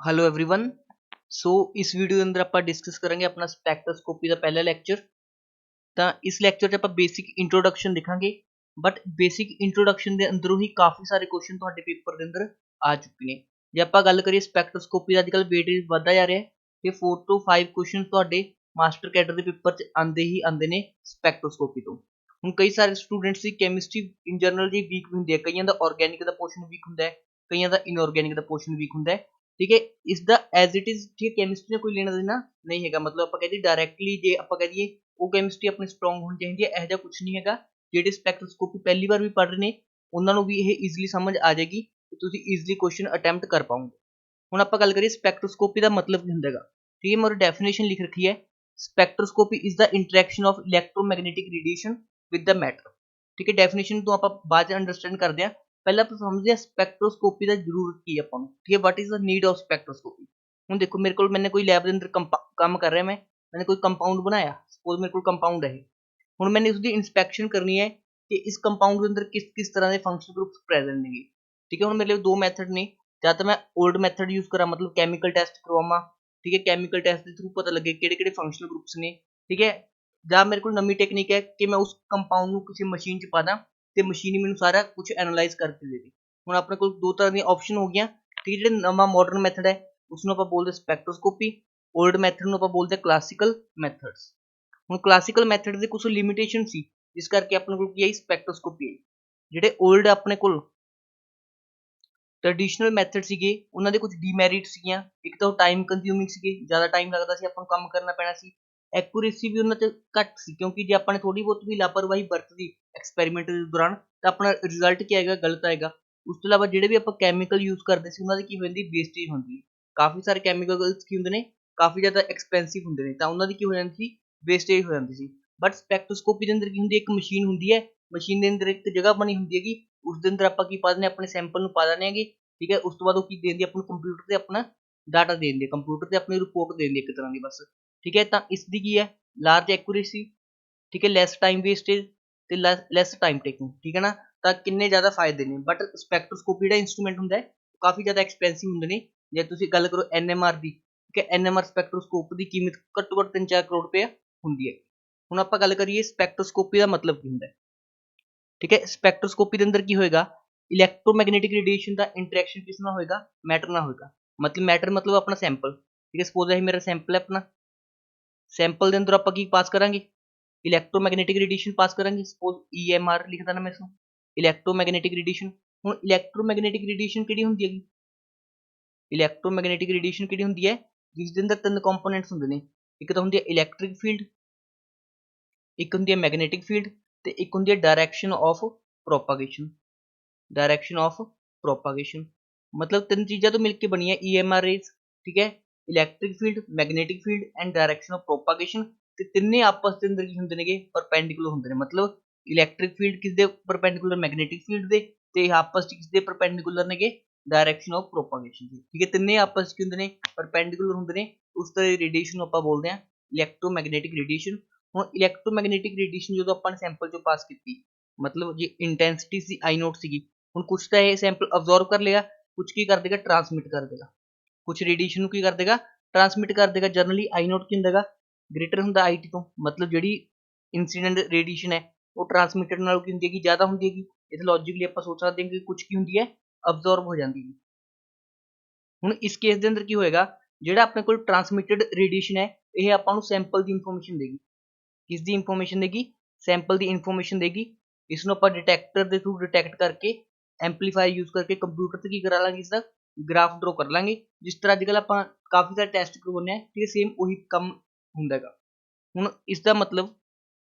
Hello everyone. सो इस video ਦੇ ਅੰਦਰ ਆਪਾਂ ਡਿਸਕਸ ਕਰਾਂਗੇ ਆਪਣਾ ਸਪੈਕਟ੍ਰੋਸਕੋਪੀ ਦਾ ਪਹਿਲਾ ਲੈਕਚਰ। ਤਾਂ ਇਸ ਲੈਕਚਰ 'ਚ ਆਪਾਂ ਬੇਸਿਕ ਇੰਟਰੋਡਕਸ਼ਨ ਲਿਖਾਂਗੇ, ਬਟ ਬੇਸਿਕ ਇੰਟਰੋਡਕਸ਼ਨ ਦੇ ਅੰਦਰੋਂ ਹੀ ਕਾਫੀ ਸਾਰੇ ਕੁਐਸਚਨ ਤੁਹਾਡੇ ਪੇਪਰ ਦੇ ਅੰਦਰ ਆ ਚੁੱਕੇ ਨੇ। ਜੇ ਆਪਾਂ ਗੱਲ ਕਰੀਏ ਸਪੈਕਟ੍ਰੋਸਕੋਪੀ ਦਾ ਅੱਜਕੱਲ ਵੇਟੇਜ ਵੱਧਦਾ ਜਾ ਰਿਹਾ ਹੈ ਤੇ 4 ਤੋਂ 5 ਕੁਐਸਚਨ ਤੁਹਾਡੇ ਮਾਸਟਰ ਕੈਡਰ ਦੇ ਪੇਪਰ 'ਚ ਆਉਂਦੇ ਹੀ ਆਉਂਦੇ ਨੇ ਸਪੈਕਟ੍ਰੋਸਕੋਪੀ ਤੋਂ। ਹੁਣ ਕਈ ਸਾਰੇ students the chemistry in general ਜੀ ਵੀਕ ਹੁੰਦੀ ਹੈ, ਕਈਆਂ ਦਾ ਆਰਗੈਨਿਕ ਦਾ ਪੋਰਸ਼ਨ ਵੀਕ ਹੁੰਦਾ ਹੈ, ਕਈਆਂ ਦਾ ਇਨਆਰਗੈਨਿਕ ਦਾ ਪੋਰਸ਼ਨ ਵੀਕ ਹੁੰਦਾ ਹੈ। ठीक है, इसका एज इट इज ठीक है, केमिस्ट्री कोई लेना देना नहीं है। मतलब आप कह दिए डायरैक्टली जे आप कह दिए वो केमिस्ट्री अपनी स्ट्रोंग होनी चाहिए, ਇਹੋ ਜਿਹਾ ਕੁਝ ਨਹੀਂ ਹੈਗਾ। ਜਿਹੜੇ ਸਪੈਕਟ੍ਰੋਸਕੋਪੀ ਪਹਿਲੀ ਵਾਰ ਵੀ ਪੜ੍ਹ ਰਹੇ ਨੇ ਉਹਨਾਂ ਨੂੰ ਵੀ ਇਹ ਈਜ਼ੀਲੀ ਸਮਝ ਆ ਜਾਏਗੀ ਤੇ ਤੁਸੀਂ ਈਜ਼ੀਲੀ ਕੁਐਸਚਨ ਅਟੈਂਪਟ ਕਰ ਪਾਓਗੇ। ਹੁਣ ਆਪਾਂ ਗੱਲ ਕਰੀਏ ਸਪੈਕਟ੍ਰੋਸਕੋਪੀ ਦਾ ਮਤਲਬ ਕੀ ਹੁੰਦਾ ਹੈਗਾ। ਠੀਕ ਹੈ, ਮੈਂ ਉਹ ਡੈਫੀਨੇਸ਼ਨ ਲਿਖ ਰੱਖੀ ਹੈ। Spectroscopy is the interaction of electromagnetic radiation with the matter. ਠੀਕ ਹੈ, ਡੈਫੀਨੇਸ਼ਨ ਤੋਂ ਆਪਾਂ ਬਾਅਦ ਚ ਅੰਡਰਸਟੈਂਡ ਕਰਦੇ ਹਾਂ। ਪਹਿਲਾਂ ਆਪਾਂ ਸਮਝਦੇ ਹਾਂ ਸਪੈਕਟ੍ਰੋਸਕੋਪੀ ਦਾ ਜ਼ਰੂਰਤ ਕੀ ਹੈ ਆਪਾਂ ਨੂੰ। ਠੀਕ ਹੈ, what is the need of spectroscopy. ਹੁਣ ਦੇਖੋ ਮੇਰੇ ਕੋਲ ਮੈंने ਕੋਈ ਲੈਬ ਦੇ ਅੰਦਰ ਕੰਮ ਕਰ ਰਿਹਾ, मैंने कोई कंपाउंड बनाया, सपोज मेरे को कंपाउंड है। ਹੁਣ मैंने उसकी इंस्पैक्शन करनी है कि इस कंपाउंड के अंदर किस किस तरह के फंक्शनल ग्रुप्स प्रेजेंट ने। ठीक है, ਹੁਣ ਮੇਰੇ ਲਈ ਦੋ ਮੈਥਡ ਨੇ। ਜਾਂ ਤਾਂ ਮੈਂ ओल्ड मैथड यूज करा, मतलब कैमिकल टेस्ट करवावां। ठीक है, कैमिकल टेस्ट के थ्रू पता लगे ਕਿਹੜੇ ਕਿਹੜੇ फंक्शनल ग्रुप्स ने। ठीक है, ਜਾਂ ਮੇਰੇ ਕੋਲ ਨਵੀਂ ਟੈਕਨੀਕ ਹੈ ਕਿ ਮੈਂ ਉਸ ਕੰਪਾਊਂਡ ਨੂੰ ਕਿਸੇ ਮਸ਼ੀਨ 'ਚ ਪਾ ਦਾਂ ਤੇ ਮਸ਼ੀਨ ਹੀ ਮੈਨੂੰ ਸਾਰਾ ਕੁਝ ਐਨਾਲਾਈਜ਼ ਕਰਕੇ ਦੇ ਦੇ। ਹੁਣ ਆਪਣੇ ਕੋਲ ਦੋ ਤਰ੍ਹਾਂ ਦੀਆਂ ਆਪਸ਼ਨ ਹੋ ਗਈਆਂ। ਠੀਕ ਹੈ, ਜਿਹੜੇ ਨਵਾਂ ਮਾਡਰਨ ਮੈਥਡ ਹੈ ਉਸ ਨੂੰ ਆਪਾਂ ਬੋਲਦੇ ਸਪੈਕਟ੍ਰੋਸਕੋਪੀ, ओल्ड मैथड ਨੂੰ ਆਪਾਂ ਬੋਲਦੇ ਕਲਾਸੀਕਲ ਮੈਥਡਸ। ਹੁਣ ਕਲਾਸੀਕਲ ਮੈਥਡ ਦੇ ਕੁਝ ਲਿਮਿਟੇਸ਼ਨ ਸੀ ਜਿਸ ਕਰਕੇ ਆਪਣੇ ਕੋਲ ਕੀ ਆਈ ਸਪੈਕਟ੍ਰੋਸਕੋਪੀ ਆਈ। ਜਿਹੜੇ ओल्ड ਆਪਣੇ ਕੋਲ ਟ੍ਰੈਡੀਸ਼ਨਲ ਮੈਥਡ ਸੀਗੇ ਉਹਨਾਂ ਦੇ ਕੁਝ ਡੀਮੈਰਿਟ ਸੀਗੀਆਂ। ਇੱਕ ਤਾਂ ਉਹ ਟਾਈਮ ਕੰਜ਼ਿਊਮਿੰਗ ਸੀਗੇ, ਜ਼ਿਆਦਾ ਟਾਈਮ ਲੱਗਦਾ ਸੀ, ਆਪਾਂ ਨੂੰ ਕੰਮ ਕਰਨਾ ਪੈਣਾ ਸੀ। ਐਕੂਰੇਸੀ ਵੀ ਉਹਨਾਂ 'ਚ ਘੱਟ ਸੀ ਕਿਉਂਕਿ ਜੇ ਆਪਾਂ ਨੇ ਥੋੜੀ ਬਹੁਤ ਵੀ ਲਾਪਰਵਾਹੀ ਵਰਤਦੀ ਐਕਸਪੈਰੀਮੈਂਟ ਦੇ ਦੌਰਾਨ ਤਾਂ ਆਪਣਾ ਰਿਜ਼ਲਟ ਕੀ ਆਏਗਾ, ਗਲਤ ਆਏਗਾ। ਉਸ ਤੋਂ ਇਲਾਵਾ ਜਿਹੜੇ ਵੀ ਆਪਾਂ ਕੈਮੀਕਲ ਯੂਜ਼ ਕਰਦੇ ਸੀ ਉਹਨਾਂ ਦੀ ਕੀ ਹੋ ਜਾਂਦੀ, ਵੇਸਟੇਜ ਹੁੰਦੀ ਹੈ। ਕਾਫੀ ਸਾਰੇ ਕੈਮੀਕਲਸ ਕੀ ਹੁੰਦੇ ਨੇ, ਕਾਫੀ ਜ਼ਿਆਦਾ ਐਕਸਪੈਂਸਿਵ ਹੁੰਦੇ ਨੇ, ਤਾਂ ਉਹਨਾਂ ਦੀ ਕੀ ਹੋ ਜਾਂਦੀ ਸੀ, ਵੇਸਟੇਜ ਹੋ ਜਾਂਦੀ ਸੀ। ਬਟ ਸਪੈਕਟ੍ਰੋਸਕੋਪੀ ਦੇ ਅੰਦਰ ਕੀ ਹੁੰਦੀ ਹੈ, ਇੱਕ ਮਸ਼ੀਨ ਹੁੰਦੀ ਹੈ, ਮਸ਼ੀਨ ਦੇ ਅੰਦਰ ਇੱਕ ਜਗ੍ਹਾ ਬਣੀ ਹੁੰਦੀ ਹੈਗੀ, ਉਸ ਦੇ ਅੰਦਰ ਆਪਾਂ ਕੀ ਪਾ ਦਿੰਦੇ, ਆਪਣੇ ਸੈਂਪਲ ਨੂੰ ਪਾ ਦਿੰਦੇ ਹੈਗੇ। ਠੀਕ ਹੈ, ਉਸ ਤੋਂ ਬਾਅਦ ਉਹ ਕੀ ਦੇ ਦਿੰਦੀ, ਆਪਾਂ ਨੂੰ ਕੰਪਿਊਟਰ ਤੇ ਆਪਣਾ ਡਾਟਾ ਦੇ ਦਿੰਦੀ ਹੈ, ਕੰਪਿਊਟਰ ਤੇ ਆਪਣੀ ਰਿਪੋਰਟ ਦੇ ਦਿੰਦੀ ਇੱਕ ਤਰ੍ਹਾਂ ਦੀ ਬਸ। ਠੀਕ ਹੈ, ਤਾਂ ਇਸ ਦੀ ਕੀ ਹੈ, ਲਾਰਜ ਐਕੂਰੇਸੀ, ਠੀਕ ਹੈ, ਲੈਸ ਟਾਈਮ ਵੇਸਟੇਜ ਤੇ ਲੈਸ ਟਾਈਮ ਟੇਕਿੰਗ। ਠੀਕ ਹੈ ਨਾ, ਤਾਂ ਕਿੰਨੇ ਜ਼ਿਆਦਾ ਫਾਇਦੇ ਨੇ। ਬਟ ਸਪੈਕਟ੍ਰੋਸਕੋਪੀ ਜਿਹੜਾ ਇੰਸਟਰੂਮੈਂਟ ਹੁੰਦਾ ਹੈ ਕਾਫੀ ਜ਼ਿਆਦਾ ਐਕਸਪੈਂਸਿਵ ਹੁੰਦੇ ਨੇ। ਜੇ ਤੁਸੀਂ ਗੱਲ ਕਰੋ NMR ਦੀ, ਠੀਕ ਹੈ, NMR ਸਪੈਕਟ੍ਰੋਸਕੋਪ ਦੀ ਕੀਮਤ ਘੱਟੋ ਘੱਟ 3-4 ਕਰੋੜ ਰੁਪਏ ਹੁੰਦੀ ਹੈ। ਹੁਣ ਆਪਾਂ ਗੱਲ ਕਰੀਏ ਸਪੈਕਟ੍ਰੋਸਕੋਪੀ ਦਾ ਮਤਲਬ ਕੀ ਹੁੰਦਾ ਹੈ। ਠੀਕ ਹੈ, ਸਪੈਕਟ੍ਰੋਸਕੋਪੀ ਦੇ ਅੰਦਰ ਕੀ ਹੋਏਗਾ, ਇਲੈਕਟ੍ਰੋਮੈਗਨੈਟਿਕ ਰੇਡੀਏਸ਼ਨ ਦਾ ਇੰਟਰੈਕਸ਼ਨ ਕਿਸ ਨਾਲ ਹੋਏਗਾ, ਮੈਟਰ ਨਾਲ ਹੋਏਗਾ। मतलब मैटर मतलब अपना सैंपल। ठीक है, सपोज यही मेरा सैंपल है, अपना सैंपल के अंदर आप की पास करांगे इलैक्ट्रोमैगनैटिक रेडिएशन पास करांगे। सपोज EMR लिखता ना मैं इसमें, इलैक्ट्रोमैगनैटिक रेडिएशन। हुण इलैक्ट्रोमैगनैटिक रेडिएशन किहड़ी हुंदी हैगी, इलैक्ट्रोमैगनैटिक रेडिएशन किहड़ी हुंदी है जिस दे अंदर 3 कंपोनेंट्स हुंदे ने। एक तां हुंदी है इलैक्ट्रिक फील्ड, एक हुंदी है मैगनैटिक फील्ड ते एक हुंदी है direction of propagation. Direction of propagation मतलब 3 चीज़ां तो मिलके बनी है EMR रेज। ठीक है, electric field, magnetic field and direction of propagation. ते तिन्ने आपस के अंदर की हुंदे नेगे, परपेंडिकुलर हुंदे ने। मतलब इलैक्ट्रिक फील्ड किस दे परपेंडिकुलर, मैगनैटिक फील्ड दे, ते आपस च किस दे परपेंडिकुलर नेगे, डायरैक्शन ऑफ प्रोपागेशन दे। ठीक है, तिन्ने आपस च हुंदे ने, परपेंडिकुलर हुंदे ने। उस तरह की रेडिएशन आपां बोलदे हां इलैक्ट्रोमैगनैटिक रेडिएशन। हुण इलैक्ट्रोमैगनैटिक रेडिएशन जदों आपां ने सैंपल चों पास कीती, मतलब जे इंटेंसिटी सी I नॉट सीगी, हुण कुछ तां इह सैंपल अब्जॉर्व कर लिया, कुछ की कर देगा, ट्रांसमिट कर देगा। कुछ रेडिएशन की कर देगा, ट्रांसमिट कर देगा। जनरली I नॉट की हुंदा ग्रेटर हुंदा IT तो, मतलब जिहड़ी इंसीडेंट रेडिएशन है वो ट्रांसमिटेड नालों की हुंदी है ज़्यादा हुंदी है। इत्थे लॉजिकली आपां सोच सकते हैं कि कुछ की हुंदी है, अब्जॉर्व हो जाती है। हुण इस केस दे अंदर की होएगा, जिहड़ा अपने कोल ट्रांसमिटेड रेडिएशन है यह आपां नूं सैंपल की इंफॉर्मेशन देगी। किस दी इंफॉर्मेशन देगी, सैंपल की इंफॉर्मेशन देगी। इसनूं आपां डिटेक्टर के थ्रू डिटेक्ट करके एंपलीफायर यूज करके कंप्यूटर से की करा लांगे, इसका ग्राफ ड्रॉ कर लांगे। जिस तरह अजकल आप काफ़ी सारे टैसट करवाने हैं, ठीक है, सेम वही काम हुंदा हैगा। हुण इसका मतलब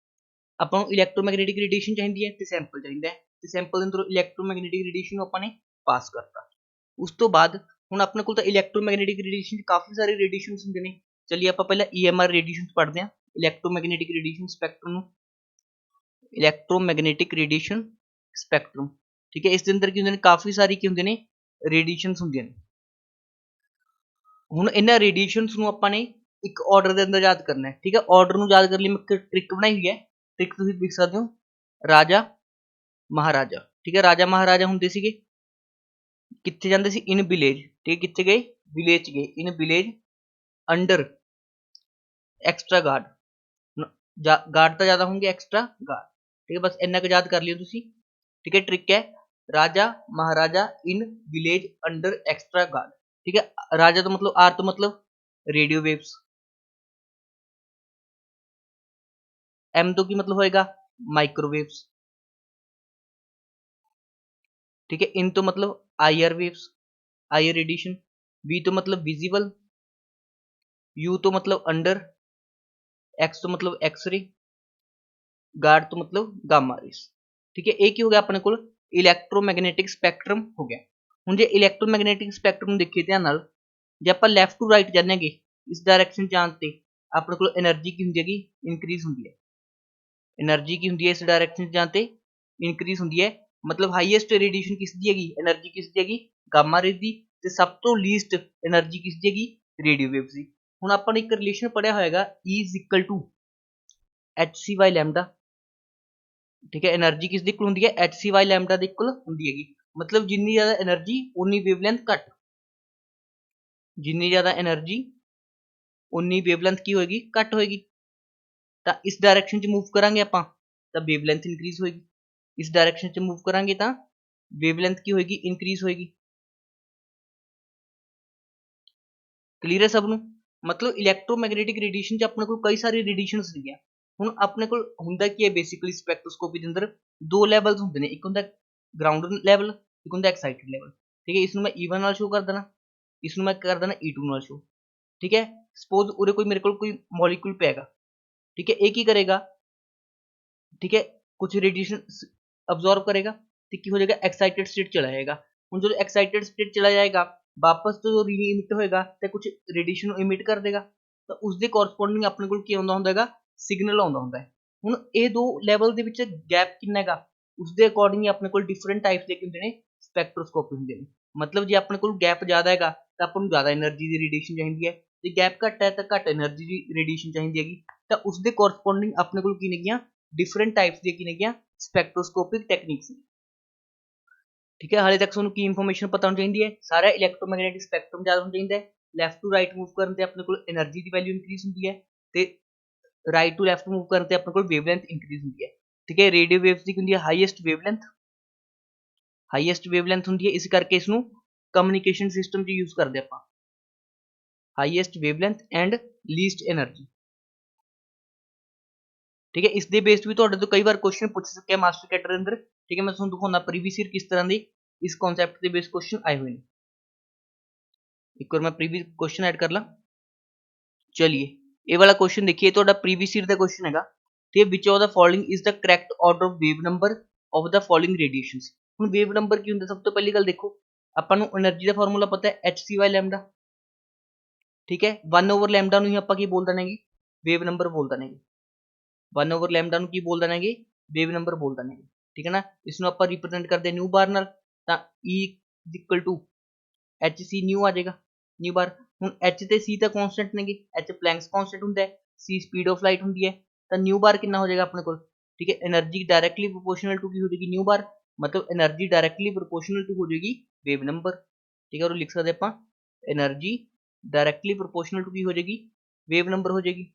आपां नूं इलैक्ट्रोमैगनैटिक रेडिएशन चाहिदी है ते सैंपल चाहिदा है, ते सैंपल दे अंदरों इलैक्ट्रोमैगनैटिक रेडिएशन आपां ने पास करता। उस तो बाद हुण अपने कोल तां इलैक्ट्रोमैगनैटिक रेडिएशन काफ़ी सारे रेडिएशनस हुंदे ने। चलिए आपां पहलां EMR रेडिएशन पढ़दे हां, इलैक्ट्रोमैगनैटिक रेडिएशन स्पैक्ट्रम, इलैक्ट्रोमैगनैटिक रेडिएशन स्पैक्ट्रम। ठीक है, इस अंदर की हुंदे ने काफ़ी सारी की हुंदे ने रेडिएशनस हुंदियां ने। हुण इन्हां रेडिएशनस नूं आपां ने एक ऑर्डर के अंदर याद करना है। ठीक है, ऑर्डर नूं याद करने मैं एक ट्रिक बनाई हुई है। ट्रिक तुसीं देख सकदे हो, राजा महाराजा। ठीक है, राजा महाराजा हुंदे सीगे, कित्थे जांदे सी, इन विलेज। ठीक है, कित्थे गए, ਵਿਲੇਜ ਗਏ in village under extra guard guard तो ज़्यादा होंगे एक्स्ट्रा गार्ड। ठीक है, बस इन्ना को याद कर लियो तुसी। ठीक है, ट्रिक है राजा महाराजा in village under extra guard. ठीक है, राजा तो मतलब आर तो मतलब रेडियो वेव्स, एम तो की मतलब होएगा माइक्रोवेव्स। ठीक है, इन तो मतलब IR waves, IR radiation. V तो मतलब विजिबल, यू तो मतलब अंडर, एक्स तो मतलब एक्सरे, गार्ड तो मतलब गामा रेस। ठीक है, एक ही हो गया अपने को इलैक्ट्रोमैग्नेटिक स्पैक्ट्रम हो गया। ਹੁਣ ਜੇ ਇਲੈਕਟ੍ਰੋਮੈਗਨੈਟਿਕ ਸਪੈਕਟਰਮ ਨੂੰ ਦੇਖੀਏ ਧਿਆਨ ਨਾਲ, ਜੇ ਆਪਾਂ ਲੈਫਟ ਟੂ ਰਾਈਟ ਜਾਣਾਂਗੇ ਇਸ ਡਾਇਰੈਕਸ਼ਨ ਜਾਣ ਤੇ ਆਪਣੇ ਕੋਲ એનર્ਜੀ ਕੀ ਹੁੰਦੀ ਹੈਗੀ, ਇਨਕਰੀਜ਼ ਹੁੰਦੀ ਹੈ। એનર્ਜੀ ਕੀ ਹੁੰਦੀ ਹੈ ਇਸ ਡਾਇਰੈਕਸ਼ਨ ਜਾਣ ਤੇ ਇਨਕਰੀਜ਼ ਹੁੰਦੀ ਹੈ। ਮਤਲਬ ਹਾਈਐਸਟ ਰੇਡੀਏਸ਼ਨ ਕਿਸ ਦੀ ਹੈਗੀ, એનર્ਜੀ ਕਿਸ ਦੀ ਹੈਗੀ, ਗਾਮਾ ਰੇਜ਼ ਦੀ, ਤੇ ਸਭ ਤੋਂ ਲੀਸਟ એનર્ਜੀ ਕਿਸ ਦੀ ਹੈਗੀ, ਰੇਡੀਓ ਵੇਵਸ ਦੀ। ਹੁਣ ਆਪਾਂ ਨੇ ਇੱਕ ਰਿਲੇਸ਼ਨ ਪੜਿਆ ਹੋਏਗਾ E is equal to hc by lambda। ठीक है, एनर्जी किस इक्वल होंगी है, hc/λ ਦੇ ਇਕੁਅਲ ਹੁੰਦੀ ਹੈਗੀ। मतलब जिन्नी ज़्यादा एनर्जी उन्नी वेवलेंथ घट, जिन्नी ज़्यादा एनर्जी उन्नी वेवलेंथ की होएगी घट होएगी। तो इस डायरेक्शन च मूव करांगे आपां तो वेवलेंथ इंक्रीज होएगी, इस डायरेक्शन च मूव करांगे तो वेवलेंथ की होएगी इंक्रीज होएगी। क्लीयर है सब नूं? मतलब इलैक्ट्रोमैग्नेटिक रेडिएशन च अपने कोल कई सारी रेडिएशंस हैगियां। ਹੁਣ ਆਪਣੇ ਕੋਲ ਹੁੰਦਾ ਕੀ ਹੈ ਬੇਸਿਕਲੀ ਸਪੈਕਟ੍ਰੋਸਕੋਪੀ ਦੇ ਅੰਦਰ ਦੋ ਲੈਵਲਸ ਹੁੰਦੇ ਨੇ, ਇੱਕ ਹੁੰਦਾ ਗਰਾਊਂਡ ਲੈਵਲ, ਇੱਕ ਹੁੰਦਾ ਐਕਸਾਈਟਡ ਲੈਵਲ। ਠੀਕ ਹੈ, ਇਸ ਨੂੰ ਮੈਂ E1 ਨਾਲ ਸ਼ੋ ਕਰ ਦੇਣਾ, ਇਸ ਨੂੰ ਮੈਂ ਕਰ ਦੇਣਾ E2 ਨਾਲ ਸ਼ੋ। ਠੀਕ ਹੈ, ਸਪੋਜ਼ ਉਰੇ ਕੋਈ ਮੇਰੇ ਕੋਲ ਕੋਈ ਮੋਲੀਕੂਲ ਪੈਗਾ। ठीक है, एक ही करेगा। ठीक है, कुछ रेडिएशन अब्जॉर्व करेगा तो की हो जाएगा एक्साइटेड स्टेट चला जाएगा। ਹੁਣ जो एक्साइटेड स्टेट चला जाएगा वापस तो जो री इमिट होएगा तो कुछ रेडिएशन इमिट कर देगा, तो उसके कोरस्पोंडिंग अपने को ਕੀ ਆਉਂਦਾ ਹੁੰਦਾ ਹੈਗਾ, सिग्नल ਆਉਂਦਾ ਹੁੰਦਾ ਹੈ। ਹੁਣ ਇਹ ਦੋ ਲੈਵਲ ਦੇ ਵਿੱਚ ਗੈਪ ਕਿੰਨਾ ਹੈਗਾ, ਉਸਦੇ ਅਕੋਰਡਿੰਗ ਹੀ ਆਪਣੇ ਕੋਲ ਡਿਫਰੈਂਟ ਟਾਈਪਸ ਦੇ ਕੀ ਹੁੰਦੇ ਨੇ, ਸਪੈਕਟ੍ਰੋਸਕੋਪੀ ਹੁੰਦੇ ਨੇ। मतलब ਜੇ ਆਪਣੇ ਕੋਲ ਗੈਪ ਜ਼ਿਆਦਾ ਹੈਗਾ ਤਾਂ ਆਪਾਂ ਨੂੰ ਜ਼ਿਆਦਾ એનર્ਜੀ ਦੀ ਰੇਡੀਏਸ਼ਨ ਚਾਹੀਦੀ ਹੈ, ਜੇ ਗੈਪ ਘੱਟ ਹੈ ਤਾਂ ਘੱਟ એનર્ਜੀ ਦੀ ਰੇਡੀਏਸ਼ਨ ਚਾਹੀਦੀ ਹੈਗੀ। ਤਾਂ ਉਸਦੇ ਕੋਰਸਪੋਂਡਿੰਗ ਆਪਣੇ ਕੋਲ ਕੀ ਨੇਗੀਆਂ, डिफरेंट टाइप्स ਦੀਆਂ ਕੀ ਨੇਗੀਆਂ, ਸਪੈਕਟ੍ਰੋਸਕੋਪਿਕ ਟੈਕਨੀਕਸ। ठीक है, हाले तक ਤੁਹਾਨੂੰ ਕੀ ਇਨਫੋਰਮੇਸ਼ਨ ਪਤਾ ਹੋਣੀ ਚਾਹੀਦੀ ਹੈ, ਸਾਰਾ ਇਲੈਕਟ੍ਰੋਮੈਗਨੈਟਿਕ ਸਪੈਕਟਰਮ ਯਾਦ ਹੋਣਾ ਚਾਹੀਦਾ ਹੈ। ਲੈਫਟ ਟੂ ਰਾਈਟ ਮੂਵ ਕਰਨ ਤੇ ਆਪਣੇ ਕੋਲ એનર્ਜੀ ਦੀ ਵੈਲਿਊ ਇਨਕਰੀਜ਼ ਹੁੰਦੀ ਹੈ, ਤੇ ਰਾਈਟ ਟੂ ਲੈਫਟ ਮੂਵ ਕਰਨ ਤੇ ਆਪਣੇ ਕੋਲ ਵੇਵਲੈਂਥ ਇਨਕਰੀਜ਼ ਹੁੰਦੀ ਹੈ। ਠੀਕ ਹੈ, ਰੇਡੀਓ ਵੇਵਸ ਦੀ ਹੁੰਦੀ ਹੈ ਹਾਈਐਸਟ ਵੇਵਲੈਂਥ ਹੁੰਦੀ ਹੈ, ਇਸ ਕਰਕੇ ਇਸ ਨੂੰ ਕਮਿਊਨੀਕੇਸ਼ਨ ਸਿਸਟਮ 'ਚ ਯੂਜ਼ ਕਰਦੇ ਆਪਾਂ, highest wavelength and least energy. ठीक है, इस बेस्ड भी ਤੁਹਾਡੇ ਤੋਂ ਕਈ ਵਾਰ क्वेश्चन पूछ चुके हैं मास्टर कैडर ਦੇ ਅੰਦਰ। ठीक है, मैं ਤੁਹਾਨੂੰ ਦਿਖਾਉਣਾ प्रीवियस ईयर किस तरह ਦੀ इस कॉन्सैप्ट ਦੇ बेस क्वेश्चन आए हुए हैं। एक बार मैं प्रीवियस क्वेश्चन ऐड कर ला। चलिए ये वाला क्वेश्चन देखिए, ਤੁਹਾਡਾ प्रीवियस ईयर ਦਾ क्वेश्चन हैगा ਤੇ which of the following is the correct order of wave number of the following radiations। ਹੁਣ ਵੇਵ ਨੰਬਰ ਕੀ ਹੁੰਦਾ, ਸਭ ਤੋਂ ਪਹਿਲੀ ਗੱਲ ਦੇਖੋ ਆਪਾਂ ਨੂੰ એનર્ਜੀ ਦਾ ਫਾਰਮੂਲਾ ਪਤਾ ਹੈ hc/λ। ठीक है, 1/λ ਨੂੰ ਹੀ ਆਪਾਂ ਕੀ ਬੋਲ ਦੇਣਗੇ, ਵੇਵ ਨੰਬਰ ਬੋਲ ਦੇਣਗੇ। 1/λ ਨੂੰ ਕੀ ਬੋਲ ਦੇਣਗੇ, ਵੇਵ ਨੰਬਰ ਬੋਲ ਦੇਣਗੇ। ਠੀਕ ਹੈ ਨਾ, ਇਸ ਨੂੰ ਆਪਾਂ ਰਿਪਰੈਜ਼ੈਂਟ ਕਰਦੇ ਨਿਊ ਬਾਰ ਨਾਲ, ਤਾਂ E = hc ਨਿਊ ਆ ਜਾਏਗਾ, ਨਿਊ ਬਾਰ। ਹੁਣ h ਤੇ c ਤਾਂ ਕਨਸਟੈਂਟ ਨੇਗੇ, h ਪਲੈਂਕਸ ਕਨਸਟੈਂਟ ਹੁੰਦਾ ਹੈ, c ਸਪੀਡ ਆਫ ਲਾਈਟ ਹੁੰਦੀ ਹੈ, ਤਾਂ ਨਿਊ ਬਾਰ ਕਿੰਨਾ ਹੋ ਜਾਏਗਾ ਆਪਣੇ ਕੋਲ। ਠੀਕ ਹੈ, એનર્ਜੀ ਡਾਇਰੈਕਟਲੀ ਪ੍ਰੋਪੋਰਸ਼ਨਲ ਟੂ ਕੀ ਹੋ ਜਾਏਗੀ, ਨਿਊ ਬਾਰ, मतलब એનર્ਜੀ ਡਾਇਰੈਕਟਲੀ ਪ੍ਰੋਪੋਰਸ਼ਨਲ ਟੂ ਹੋ ਜਾਏਗੀ ਵੇਵ ਨੰਬਰ। ਠੀਕ ਹੈ, ਉਹ ਲਿਖ ਸਕਦੇ ਆਪਾਂ એનર્ਜੀ ਡਾਇਰੈਕਟਲੀ ਪ੍ਰੋਪੋਰਸ਼ਨਲ ਟੂ ਕੀ ਹੋ ਜਾਏਗੀ, ਵੇਵ ਨੰਬਰ ਹੋ ਜਾਏਗੀ।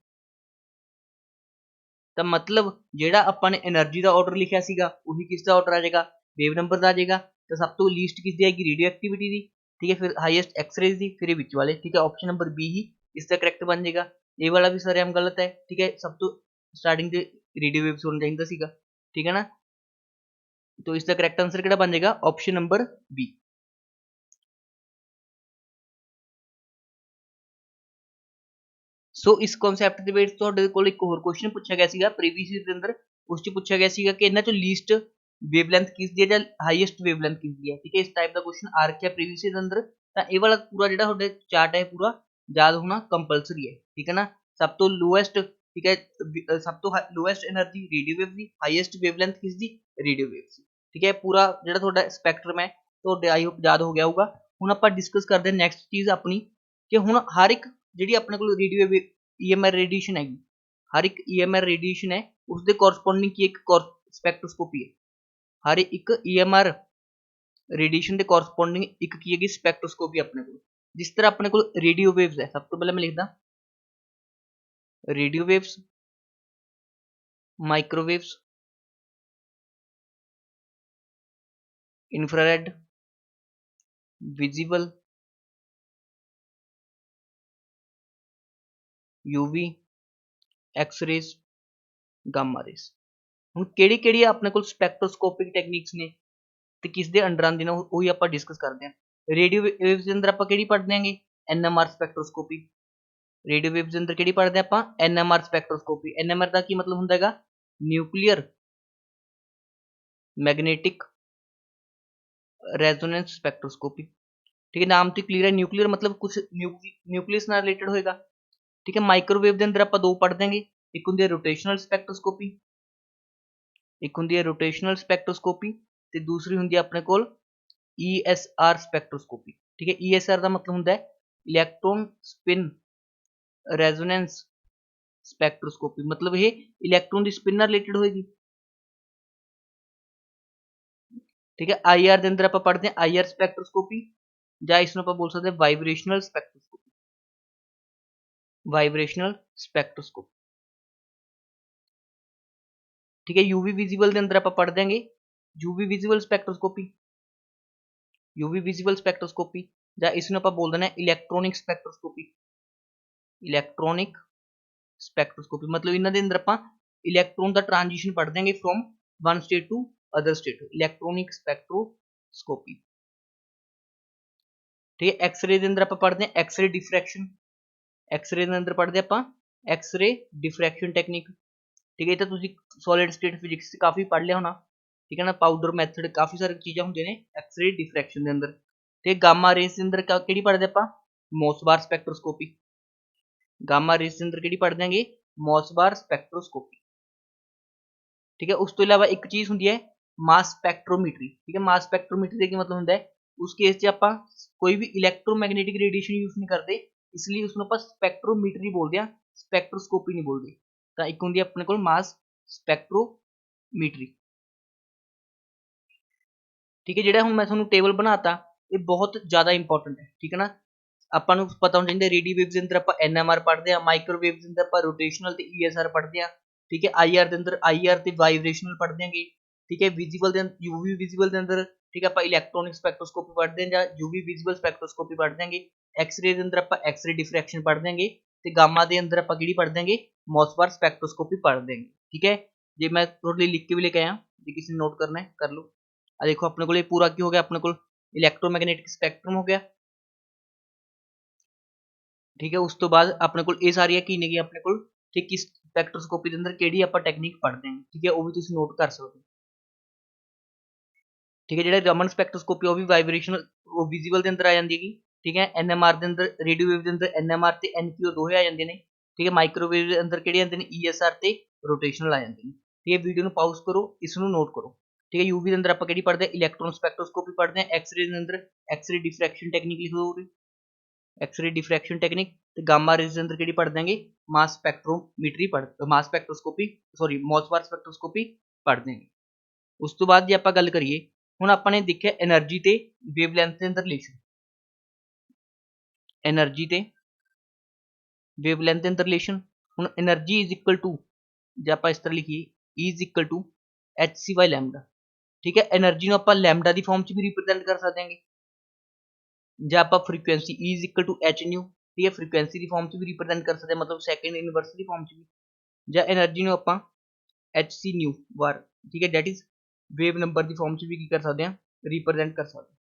ਤਾਂ ਮਤਲਬ ਜਿਹੜਾ ਆਪਾਂ ਨੇ એનર્ਜੀ ਦਾ ਆਰਡਰ ਲਿਖਿਆ ਸੀਗਾ ਉਹੀ ਕਿਸ ਦਾ ਆਰਡਰ ਆ ਜਾਏਗਾ, ਵੇਵ ਨੰਬਰ ਦਾ ਆ ਜਾਏਗਾ। ਤਾਂ ਸਭ ਤੋਂ ਲੀਸਟ ਕਿਸ ਦੀ ਆਏਗੀ, ਰੇਡੀਓ ਐਕਟੀਵਿਟੀ ਦੀ। ठीक है, फिर हाईएस्ट एक्सरेज दी, फिर विच वाले। ठीक है, ऑप्शन नंबर बी ही इसका करेक्ट बन जाएगा। ये वाला भी सरेआम गलत है। ठीक है, सब तो स्टार्टिंग से रेडियो वेव्स होना चाहिए सीगा। ठीक है ना, तो इसका करेक्ट आंसर किहड़ा बन जाएगा, ऑप्शन नंबर बी। सो इस कॉन्सैप्ट ਦੇ ਵਿੱਚ ਤੁਹਾਡੇ ਕੋਲ ਇੱਕ ਹੋਰ ਕੁਐਸਚਨ ਪੁੱਛਿਆ ਗਿਆ ਸੀਗਾ ਪ੍ਰੀਵੀਅਸ ਈਅਰ ਦੇ ਅੰਦਰ, ਉਸ 'ਚ ਪੁੱਛਿਆ ਗਿਆ ਸੀਗਾ ਕਿ ਇਹਨਾਂ 'ਚੋਂ ਲੀਸਟ वेवलेंथ किस दी है ਜਾਂ हाईएस्ट वेवलेंथ किस दी है। ठीक है, इस टाइप का क्वेश्चन आ रखा है प्रीवियस ईयर ਦੇ ਅੰਦਰ। ਤਾਂ ਇਹ ਵਾਲਾ ਪੂਰਾ ਜਿਹੜਾ ਤੁਹਾਡੇ ਚਾਰਟ ਹੈ ਪੂਰਾ याद होना कंपलसरी है। ठीक है ना, सब तो लोएस्ट, ठीक है, सब तो लोएस्ट एनर्जी रेडियो वेव की, हाईएस्ट वेवलेंथ किस दी, रेडियो वेव की। ठीक है, पूरा ਜਿਹੜਾ ਤੁਹਾਡਾ स्पैक्ट्रम है ਤੁਹਾਡੇ आई होप याद हो गया होगा। ਹੁਣ ਆਪਾਂ डिस्कस करते हैं नैक्सट चीज़ अपनी कि ਹੁਣ हर एक ਜਿਹੜੀ ਆਪਣੇ ਕੋਲ रेडियो वेव EMR रेडिएशन हैगी, हर एक EMR रेडिएशन है उसके कोरस्पोंडिंग की एक स्पैक्ट्रोस्कोपी है। हर एक EMR रेडिएशन के कोरस्पोंडिंग एक की हैगी स्पैक्ट्रोस्कोपी अपने को। जिस तरह अपने को रेडियो वेव्स है, सब तो पहले मैं लिखदा radio waves, microwaves, infrared, visible, UV, x rays, gamma rays. ਹੁਣ ਕਿਹੜੀ ਕਿਹੜੀ ਆਪਣੇ ਕੋਲ ਸਪੈਕਟ੍ਰੋਸਕੋਪਿਕ ਟੈਕਨੀਕਸ ਨੇ ਤੇ ਕਿਸ ਦੇ ਅੰਡਰ ਆਉਂਦੇ ਨੇ ਉਹੀ ਆਪਾਂ ਡਿਸਕਸ ਕਰਦੇ ਹਾਂ। ਰੇਡੀਓ ਵੇਵਸ ਦੇ ਅੰਦਰ ਆਪਾਂ ਕਿਹੜੀ ਪੜ੍ਹਦੇ ਆਂਗੇ, ਐਨਐਮਆਰ ਸਪੈਕਟ੍ਰੋਸਕੋਪੀ। ਰੇਡੀਓ ਵੇਵਸ ਦੇ ਅੰਦਰ ਕਿਹੜੀ ਪੜ੍ਹਦੇ ਆਪਾਂ, ਐਨਐਮਆਰ ਸਪੈਕਟ੍ਰੋਸਕੋਪੀ। ਐਨਐਮਆਰ ਦਾ ਕੀ ਮਤਲਬ ਹੁੰਦਾ ਹੈਗਾ, ਨਿਊਕਲੀਅਰ मैग्नेटिक रेजोनेंस स्पेक्ट्रोस्कोपी। ठीक है, नाम तो क्लियर है, न्यूक्लियर मतलब कुछ न्यूक्लियस ਨਾਲ ਰਿਲੇਟਡ ਹੋਏਗਾ। ठीक है, माइक्रोवेव ਦੇ ਅੰਦਰ ਆਪਾਂ ਦੋ ਪੜ੍ਹ ਦਾਂਗੇ, ਇੱਕ ਹੁੰਦੀ ਹੈ ਰੋਟੇਸ਼ਨਲ ਸਪੈਕਟ੍ਰੋਸਕੋਪੀ, ਇੱਕ ਹੁੰਦੀ ਹੈ ਰੋਟੇਸ਼ਨਲ ਸਪੈਕਟ੍ਰੋਸਕੋਪੀ ਤੇ ਦੂਸਰੀ ਹੁੰਦੀ ਹੈ ਆਪਣੇ ਕੋਲ ESR ਸਪੈਕਟ੍ਰੋਸਕੋਪੀ। ठीक है, ESR ਦਾ ਮਤਲਬ ਹੁੰਦਾ ਹੈ ਇਲੈਕਟ੍ਰੋਨ ਸਪਿਨ रेजोनेंस स्पेक्ट्रोस्कोपी, मतलब ये इलेक्ट्रॉन ਦੀ स्पिन ਨਾਲ ਰਿਲੇਟਡ ਹੋਏਗੀ। ठीक है, IR ਦੇ ਅੰਦਰ ਆਪਾਂ ਪੜ੍ਹਦੇ ਹਾਂ IR ਸਪੈਕਟ੍ਰੋਸਕੋਪੀ ਜਾਂ ਇਸ ਨੂੰ ਆਪਾਂ ਬੋਲ ਸਕਦੇ ਹਾਂ ਵਾਈਬ੍ਰੇਸ਼ਨਲ ਸਪੈਕਟ੍ਰੋਸਕੋਪੀ, ਵਾਈਬ੍ਰੇਸ਼ਨਲ ਸਪੈਕਟ੍ਰੋਸਕੋਪੀ। ठीक है, यूवी विजिबल ਦੇ ਅੰਦਰ ਆਪਾਂ ਪੜ੍ਹ ਦਿਆਂਗੇ UV visible spectroscopy, UV visible spectroscopy ਜਾਂ ਇਸ ਨੂੰ ਆਪਾਂ ਬੋਲ ਦਿੰਦੇ ਹਾਂ ਇਲੈਕਟ੍ਰੋਨਿਕ ਸਪੈਕਟ੍ਰੋਸਕੋਪੀ, ਇਲੈਕਟ੍ਰੋਨਿਕ ਸਪੈਕਟ੍ਰੋਸਕੋਪੀ। मतलब ਇਹਨਾਂ ਦੇ ਅੰਦਰ ਆਪਾਂ ਇਲੈਕਟ੍ਰੋਨ ਦਾ ਟ੍ਰਾਂਜੀਸ਼ਨ ਪੜ੍ਹ ਦਿਆਂਗੇ from one state to other state, electronic spectroscopy. ठीक है, एक्सरे के अंदर आप पढ़ते हैं एक्सरे डिफ्रैक्शन, एक्सरे के अंदर पढ़ते हैं आप एक्सरे डिफ्रैक्शन टेक्निक। ठीक है, तो तुसी सॉलिड स्टेट फिजिक्स काफ़ी पढ़ लिया होना। ठीक है ना, पाउडर मैथड काफ़ी सारी चीज़ें होंगे ने एक्सरे डिफ्रैक्शन के अंदर। तो गामा रेस के अंदर किहड़ी पढ़ते आप, मोसबार स्पैक्ट्रोस्कोपी। गामा रेस के अंदर किहड़ी पढ़ देंगे, मोसबार स्पैक्ट्रोस्कोपी। ठीक है, उस तो इलावा एक चीज़ होंगी है मास स्पैक्ट्रोमीट्री। ठीक है, मास स्पैक्ट्रोमीट्री का मतलब होता है उस केस च आप कोई भी इलैक्ट्रोमैगनेटिक रेडिएशन यूज नहीं करते, इसलिए उसमें आप स्पैक्ट्रोमीट्री बोलते हैं, स्पैक्ट्रोस्कोपी नहीं बोलते। तो एक होंगी अपने को मास स्पैक्ट्रोमीट्री। ठीक है, जो हम मैं थोड़ा टेबल बनाता ये बहुत ज़्यादा इंपॉर्टेंट है। ठीक है ना, ਆਪਾਂ ਨੂੰ ਪਤਾ ਹੋਣਾ ਚਾਹੀਦਾ ਰੇਡੀਓ ਵੇਵਸ ਦੇ ਅੰਦਰ ਆਪਾਂ NMR ਪੜ੍ਹਦੇ ਆ, ਮਾਈਕ੍ਰੋਵੇਵ ਦੇ ਅੰਦਰ ਆਪਾਂ ਰੋਟੇਸ਼ਨਲ ਤੇ ESR ਪੜ੍ਹਦੇ ਆ। ਠੀਕ ਹੈ, IR ਦੇ ਅੰਦਰ IR ਤੇ ਵਾਈਬ੍ਰੇਸ਼ਨਲ ਪੜ੍ਹਦੇ ਆਂਗੇ। ਠੀਕ ਹੈ, ਵਿਜ਼ੀਬਲ ਦੇ UV ਵਿਜ਼ੀਬਲ ਦੇ ਅੰਦਰ ਠੀਕ ਹੈ ਆਪਾਂ ਇਲੈਕਟ੍ਰੋਨਿਕ ਸਪੈਕਟ੍ਰੋਸਕੋਪੀ ਪੜ੍ਹਦੇ ਆ ਜਾਂ UV ਵਿਜ਼ੀਬਲ ਸਪੈਕਟ੍ਰੋਸਕੋਪੀ ਪੜ੍ਹਦੇ ਆਂਗੇ। ਐਕਸ-ਰੇ ਦੇ ਅੰਦਰ ਆਪਾਂ ਐਕਸ-ਰੇ ਡਿਫਰੈਕਸ਼ਨ ਪੜ੍ਹਦੇ ਆਂਗੇ ਤੇ ਗਾਮਾ ਦੇ ਅੰਦਰ ਆਪਾਂ ਕਿਹੜੀ ਪੜ੍ਹਦੇ ਆਂਗੇ, ਮੌਸਬਾਰ ਸਪੈਕਟ੍ਰੋਸਕੋਪੀ ਪੜ੍ਹਦੇ ਆਂਗੇ। ठीक है, ਜੇ मैं ਤੁਹਾਡੇ ਲਈ ਲਿਖ ਕੇ ਵੀ ਲੈ ਕੇ ਆਇਆ, ਜੇ ਕਿਸੇ ਨੇ ਨੋਟ ਕਰਨਾ ਹੈ ਕਰ ਲਓ। ਆ ਦੇਖੋ ਆਪਣੇ ਕੋਲ ਇਹ ਪੂਰਾ ਕੀ ਹੋ ਗਿਆ, ਆਪਣੇ ਕੋਲ ਇਲੈਕਟ੍ਰੋਮੈਗਨੈਟਿਕ ਸਪੈਕਟ੍ਰਮ ਹੋ ਗਿਆ। ठीक है, उस तो बाद अपने को ये सारियां की ने अपने को ठीक किस स्पैक्ट्रोस्कोपी के अंदर केड़ी आप टैक्नीक पढ़ते हैं। ठीक है, वो भी तुम नोट कर सकते हो। ठीक है, जो रमन स्पैक्ट्रोस्कोपी वो भी वाइब्रेशनल वो विजिबल के अंदर आ जाती है। ठीक है, NMR के अंदर रेडियो वेव के अंदर NMR ते NPO दोहे आ जाते हैं। ठीक है, माइक्रोवेव के अंदर किहड़े आते हैं ESR ते रोटेशनल आ जाते हैं। ठीक है, वीडियो पॉज करो, इसनों नोट करो। ठीक है, यूवी के अंदर आप किहड़ी पढ़ते हैं, इलैक्ट्रॉन स्पैक्ट्रोस्कोपी पढ़ते हैं। एक्सरे के अंदर एक्सरे डिफ्रैक्शन टेक्निक लिखो, एक्सरे डिफ्रैक्शन टेक्निक। तो गामा रेज के अंदर किहड़ी पढ़ देंगे, मास स्पैक्ट्रोमीट्री मास स्पैक्ट्रोस्कोपी सॉरी मॉसबार स्पैक्ट्रोस्कोपी पढ़ देंगे। उस तो बाद जे आपां गल करिए हुण आपां ने देखिया एनर्जी ते वेवलेंथ के अंदर रिलेशन, एनर्जी ते वेवलेंथ के अंदर रिलेशन। हुण एनर्जी इज इक्वल टू जे आपां इस तरह लिखिए E is equal to HC by lambda. ठीक है, एनर्जी नूं आपां लैम्डा की फॉर्म च भी रिप्रेजेंट कर सकते हैं, जे आप frequency E is equal to h nu. ठीक है, फ्रीक्वेंसी की फॉर्म च भी रिप्रेजेंट कर सकते हैं, मतलब सैकेंड इनवर्स की फॉर्म च भी, ਜਾਂ एनर्जी ਨੂੰ ਆਪਾਂ HC न्यू वार ठीक है डेट इज वेव नंबर की फॉर्म च भी की कर सकते हैं, रिप्रेजेंट कर सकते हैं।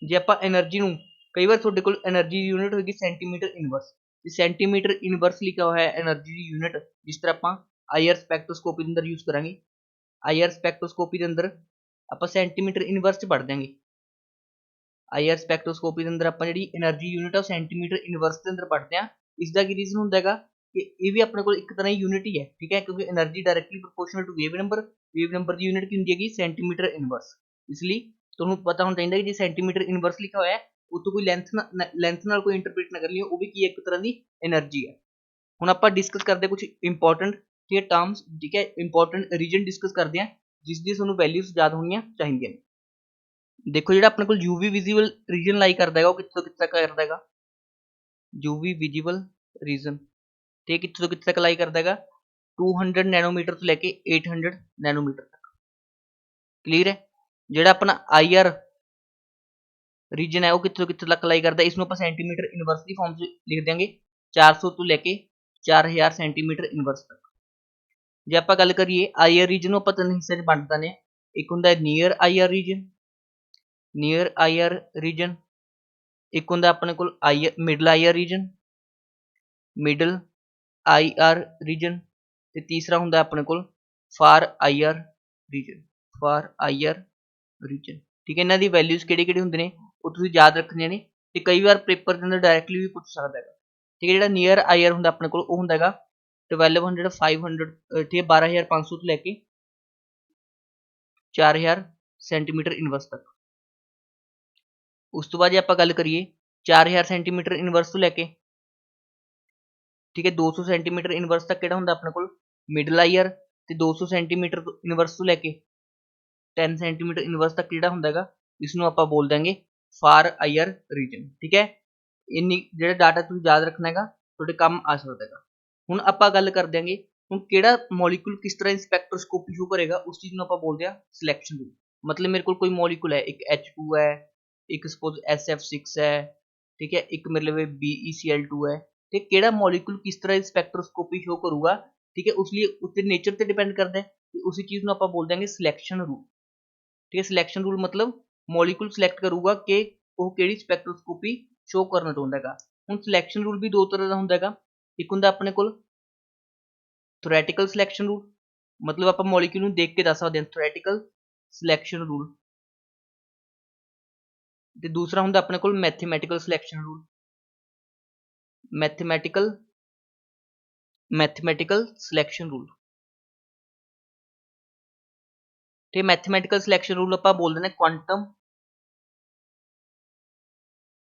जे आप एनर्जी ਨੂੰ कई बार ਤੁਹਾਡੇ ਕੋਲ एनर्जी की यूनिट होगी सेंटीमीटर इनवर्स, सेंटीमीटर इनवर्स लिखा हुआ है एनर्जी की यूनिट, जिस तरह आप IR स्पैक्ट्रोस्कोपी के अंदर यूज करेंगे। IR स्पैक्ट्रोस्कोपी के अंदर आप सेंटीमीटर इनवर्स च पढ़ देंगे। IR स्पैक्ट्रोस्कोपी के अंदर आप जी एनर्जी यूनिट है सेंटीमीटर इनवर्स के अंदर पढ़ते हैं। इसका की रीजन होंगे कि ये भी अपने को एक तरह की यूनिट ही है। ठीक है, क्योंकि energy directly proportional to wave number की यूनिट की होंगी सेंटीमीटर इनवर्स। इसलिए तुम्हें पता होना चाहिए कि जो सेंटीमीटर इनवर्स लिखा हुआ है उतो कोई लेंथ नाल कोई इंटरप्रेट ना कर लियो, वो भी की एक तरह की एनर्जी है। हुण आपां डिस्कस करते कुछ इंपॉर्टेंट ठीक है टर्म्स, ठीक है इंपॉर्टेंट रीजन डिस्कस करते हैं जिसकी तुहानूं वैल्यूज याद होनी चाहिए। देखो ਜਿਹੜਾ ਆਪਣੇ ਕੋਲ UV ਵਿਜ਼ੀਬਲ ਰੀਜਨ ਲਾਈ ਕਰਦਾ ਹੈਗਾ ਉਹ ਕਿੱਥੇ ਤੋਂ ਕਿੱਥੇ ਤੱਕ ਕਰਦਾ ਹੈਗਾ, UV ਵਿਜ਼ੀਬਲ ਰੀਜਨ ਤੇ ਕਿੱਥੇ ਤੋਂ ਕਿੱਥੇ ਤੱਕ ਲਾਈ ਕਰਦਾ ਹੈਗਾ 200 ਨੈਨੋਮੀਟਰ ਤੋਂ ਲੈ ਕੇ 800 ਨੈਨੋਮੀਟਰ ਤੱਕ। ਕਲੀਅਰ ਹੈ। ਜਿਹੜਾ ਆਪਣਾ IR ਰੀਜਨ ਹੈ ਉਹ ਕਿੱਥੇ ਤੋਂ ਕਿੱਥੇ ਤੱਕ ਲਾਈ ਕਰਦਾ, ਇਸ ਨੂੰ ਆਪਾਂ ਸੈਂਟੀਮੀਟਰ ਇਨਵਰਸ ਦੀ ਫਾਰਮ 'ਚ ਲਿਖ ਦਿਆਂਗੇ 400 ਤੋਂ ਲੈ ਕੇ 4000 ਸੈਂਟੀਮੀਟਰ ਇਨਵਰਸ ਤੱਕ। ਜੇ ਆਪਾਂ ਗੱਲ ਕਰੀਏ IR ਰੀਜਨ ਨੂੰ ਆਪਾਂ ਤਿੰਨ ਹਿੱਸਿਆਂ 'ਚ ਵੰਡ ਦਿੰਦੇ ਹਾਂ। ਇੱਕ ਹੁੰਦਾ near IR region, near IR region, ਇੱਕ ਹੁੰਦਾ ਆਪਣੇ ਕੋਲ middle IR region, middle IR region, ਤੇ ਤੀਸਰਾ ਹੁੰਦਾ ਆਪਣੇ ਕੋਲ far IR region, far IR region. ਠੀਕ ਹੈ, ਇਹਨਾਂ ਦੀ ਵੈਲਿਊਜ਼ ਕਿਹੜੇ ਕਿਹੜੇ ਹੁੰਦੇ ਨੇ ਉਹ ਤੁਸੀਂ ਯਾਦ ਰੱਖਣੀਆਂ ਨੇ, ਤੇ ਕਈ ਵਾਰ ਪੇਪਰ ਦੇ ਅੰਦਰ ਡਾਇਰੈਕਟਲੀ ਵੀ ਪੁੱਛ ਸਕਦਾ ਹੈਗਾ। ਠੀਕ ਹੈ, ਜਿਹੜਾ ਨੀਅਰ IR ਹੁੰਦਾ ਆਪਣੇ ਕੋਲ ਉਹ ਹੁੰਦਾ ਹੈਗਾ 1200 500 ਠੀਕ ਹੈ 12500 ਤੋਂ ਲੈ ਕੇ 4000 ਸੈਂਟੀਮੀਟਰ ਇਨਵਰਸ ਤੱਕ। ਉਸ ਤੋਂ ਬਾਅਦ ਜੇ ਆਪਾਂ ਗੱਲ ਕਰੀਏ 4000 ਸੈਂਟੀਮੀਟਰ ਇਨਵਰਸ ਤੋਂ ਲੈ ਕੇ ਠੀਕ ਹੈ 200 ਸੈਂਟੀਮੀਟਰ ਇਨਵਰਸ ਤੱਕ ਕਿਹੜਾ ਹੁੰਦਾ ਆਪਣੇ ਕੋਲ ਮਿਡਲ IR, ਤੇ 200 ਸੈਂਟੀਮੀਟਰ ਇਨਵਰਸ ਤੋਂ ਲੈ ਕੇ 10 ਸੈਂਟੀਮੀਟਰ ਇਨਵਰਸ ਤੱਕ ਕਿਹੜਾ ਹੁੰਦਾ ਹੈਗਾ, ਇਸ ਨੂੰ ਆਪਾਂ ਬੋਲ ਦਾਂਗੇ ਫਾਰ IR ਰੀਜਨ। ਠੀਕ ਹੈ, ਇੰਨੀ ਜਿਹੜਾ ਡਾਟਾ ਤੁਸੀਂ ਯਾਦ ਰੱਖਣਾ ਹੈਗਾ ਤੁਹਾਡੇ ਕੰਮ ਆ ਸਕਦਾ ਹੈਗਾ। ਹੁਣ ਆਪਾਂ ਗੱਲ ਕਰ ਦਿਆਂਗੇ ਹੁਣ ਕਿਹੜਾ ਮੋਲੀਕੂਲ ਕਿਸ ਤਰ੍ਹਾਂ ਸਪੈਕਟ੍ਰੋਸਕੋਪੀ ਸ਼ੋ ਕਰੇਗਾ, ਉਸ ਚੀਜ਼ ਨੂੰ ਆਪਾਂ ਬੋਲਦੇ ਹਾਂ ਸਿਲੈਕਸ਼ਨ ਰੂਲ। ਮਤਲਬ ਮੇਰੇ ਕੋਲ ਕੋਈ ਮੋਲੀਕੂਲ ਹੈ, ਇੱਕ H2 ਹੈ, ਇੱਕ ਸਪੋਜ਼ SF6 ਹੈ, ਠੀਕ ਹੈ, ਇੱਕ ਮਤਲਬ BeCl2 ਹੈ, ਤੇ ਕਿਹੜਾ ਮੋਲੀਕੂਲ ਕਿਸ ਤਰ੍ਹਾਂ ਸਪੈਕਟ੍ਰੋਸਕੋਪੀ ਸ਼ੋ ਕਰੂਗਾ, ਠੀਕ ਹੈ, ਉਸ ਲਈ ਉੱਤੇ ਨੇਚਰ ਤੇ ਡਿਪੈਂਡ ਕਰਦਾ ਹੈ, ਤੇ ਉਸੇ ਚੀਜ਼ ਨੂੰ ਆਪਾਂ ਬੋਲ ਦਿਆਂਗੇ ਸਿਲੈਕਸ਼ਨ ਰੂਲ। ਠੀਕ ਹੈ, ਸਿਲੈਕਸ਼ਨ ਰੂਲ ਮਤਲਬ ਮੋਲੀਕੂਲ ਸਿਲੈਕਟ ਕਰੂਗਾ ਕਿ ਉਹ ਕਿਹੜੀ ਸਪੈਕਟ੍ਰੋਸਕੋਪੀ ਸ਼ੋ ਕਰਨਾ ਚਾਹੁੰਦਾ ਹੈਗਾ। ਹੁਣ ਸਿਲੈਕਸ਼ਨ ਰੂਲ ਵੀ ਦੋ ਤਰ੍ਹਾਂ ਦਾ ਹੁੰਦਾ ਹੈਗਾ, ਇੱਕ ਹੁੰਦਾ ਆਪਣੇ ਕੋਲ ਥਿਓਰੈਟੀਕਲ ਸਿਲੈਕਸ਼ਨ ਰੂਲ, ਮਤਲਬ ਆਪਾਂ ਮੋਲੀਕੂਲ ਨੂੰ ਦੇਖ ਕੇ ਦੱਸ ਸਕਦੇ ਹਾਂ ਥਿਓਰੈਟੀਕਲ ਸਿਲੈਕਸ਼ਨ ਰੂਲ, ਤੇ ਦੂਸਰਾ ਹੁੰਦਾ ਆਪਣੇ ਕੋਲ mathematical selection rule, mathematical selection rule. ਤੇ ਮੈਥਮੈਟਿਕਲ ਸਿਲੈਕਸ਼ਨ ਰੂਲ ਆਪਾਂ ਬੋਲ ਦਿੰਦੇ ਕੁਆਂਟਮ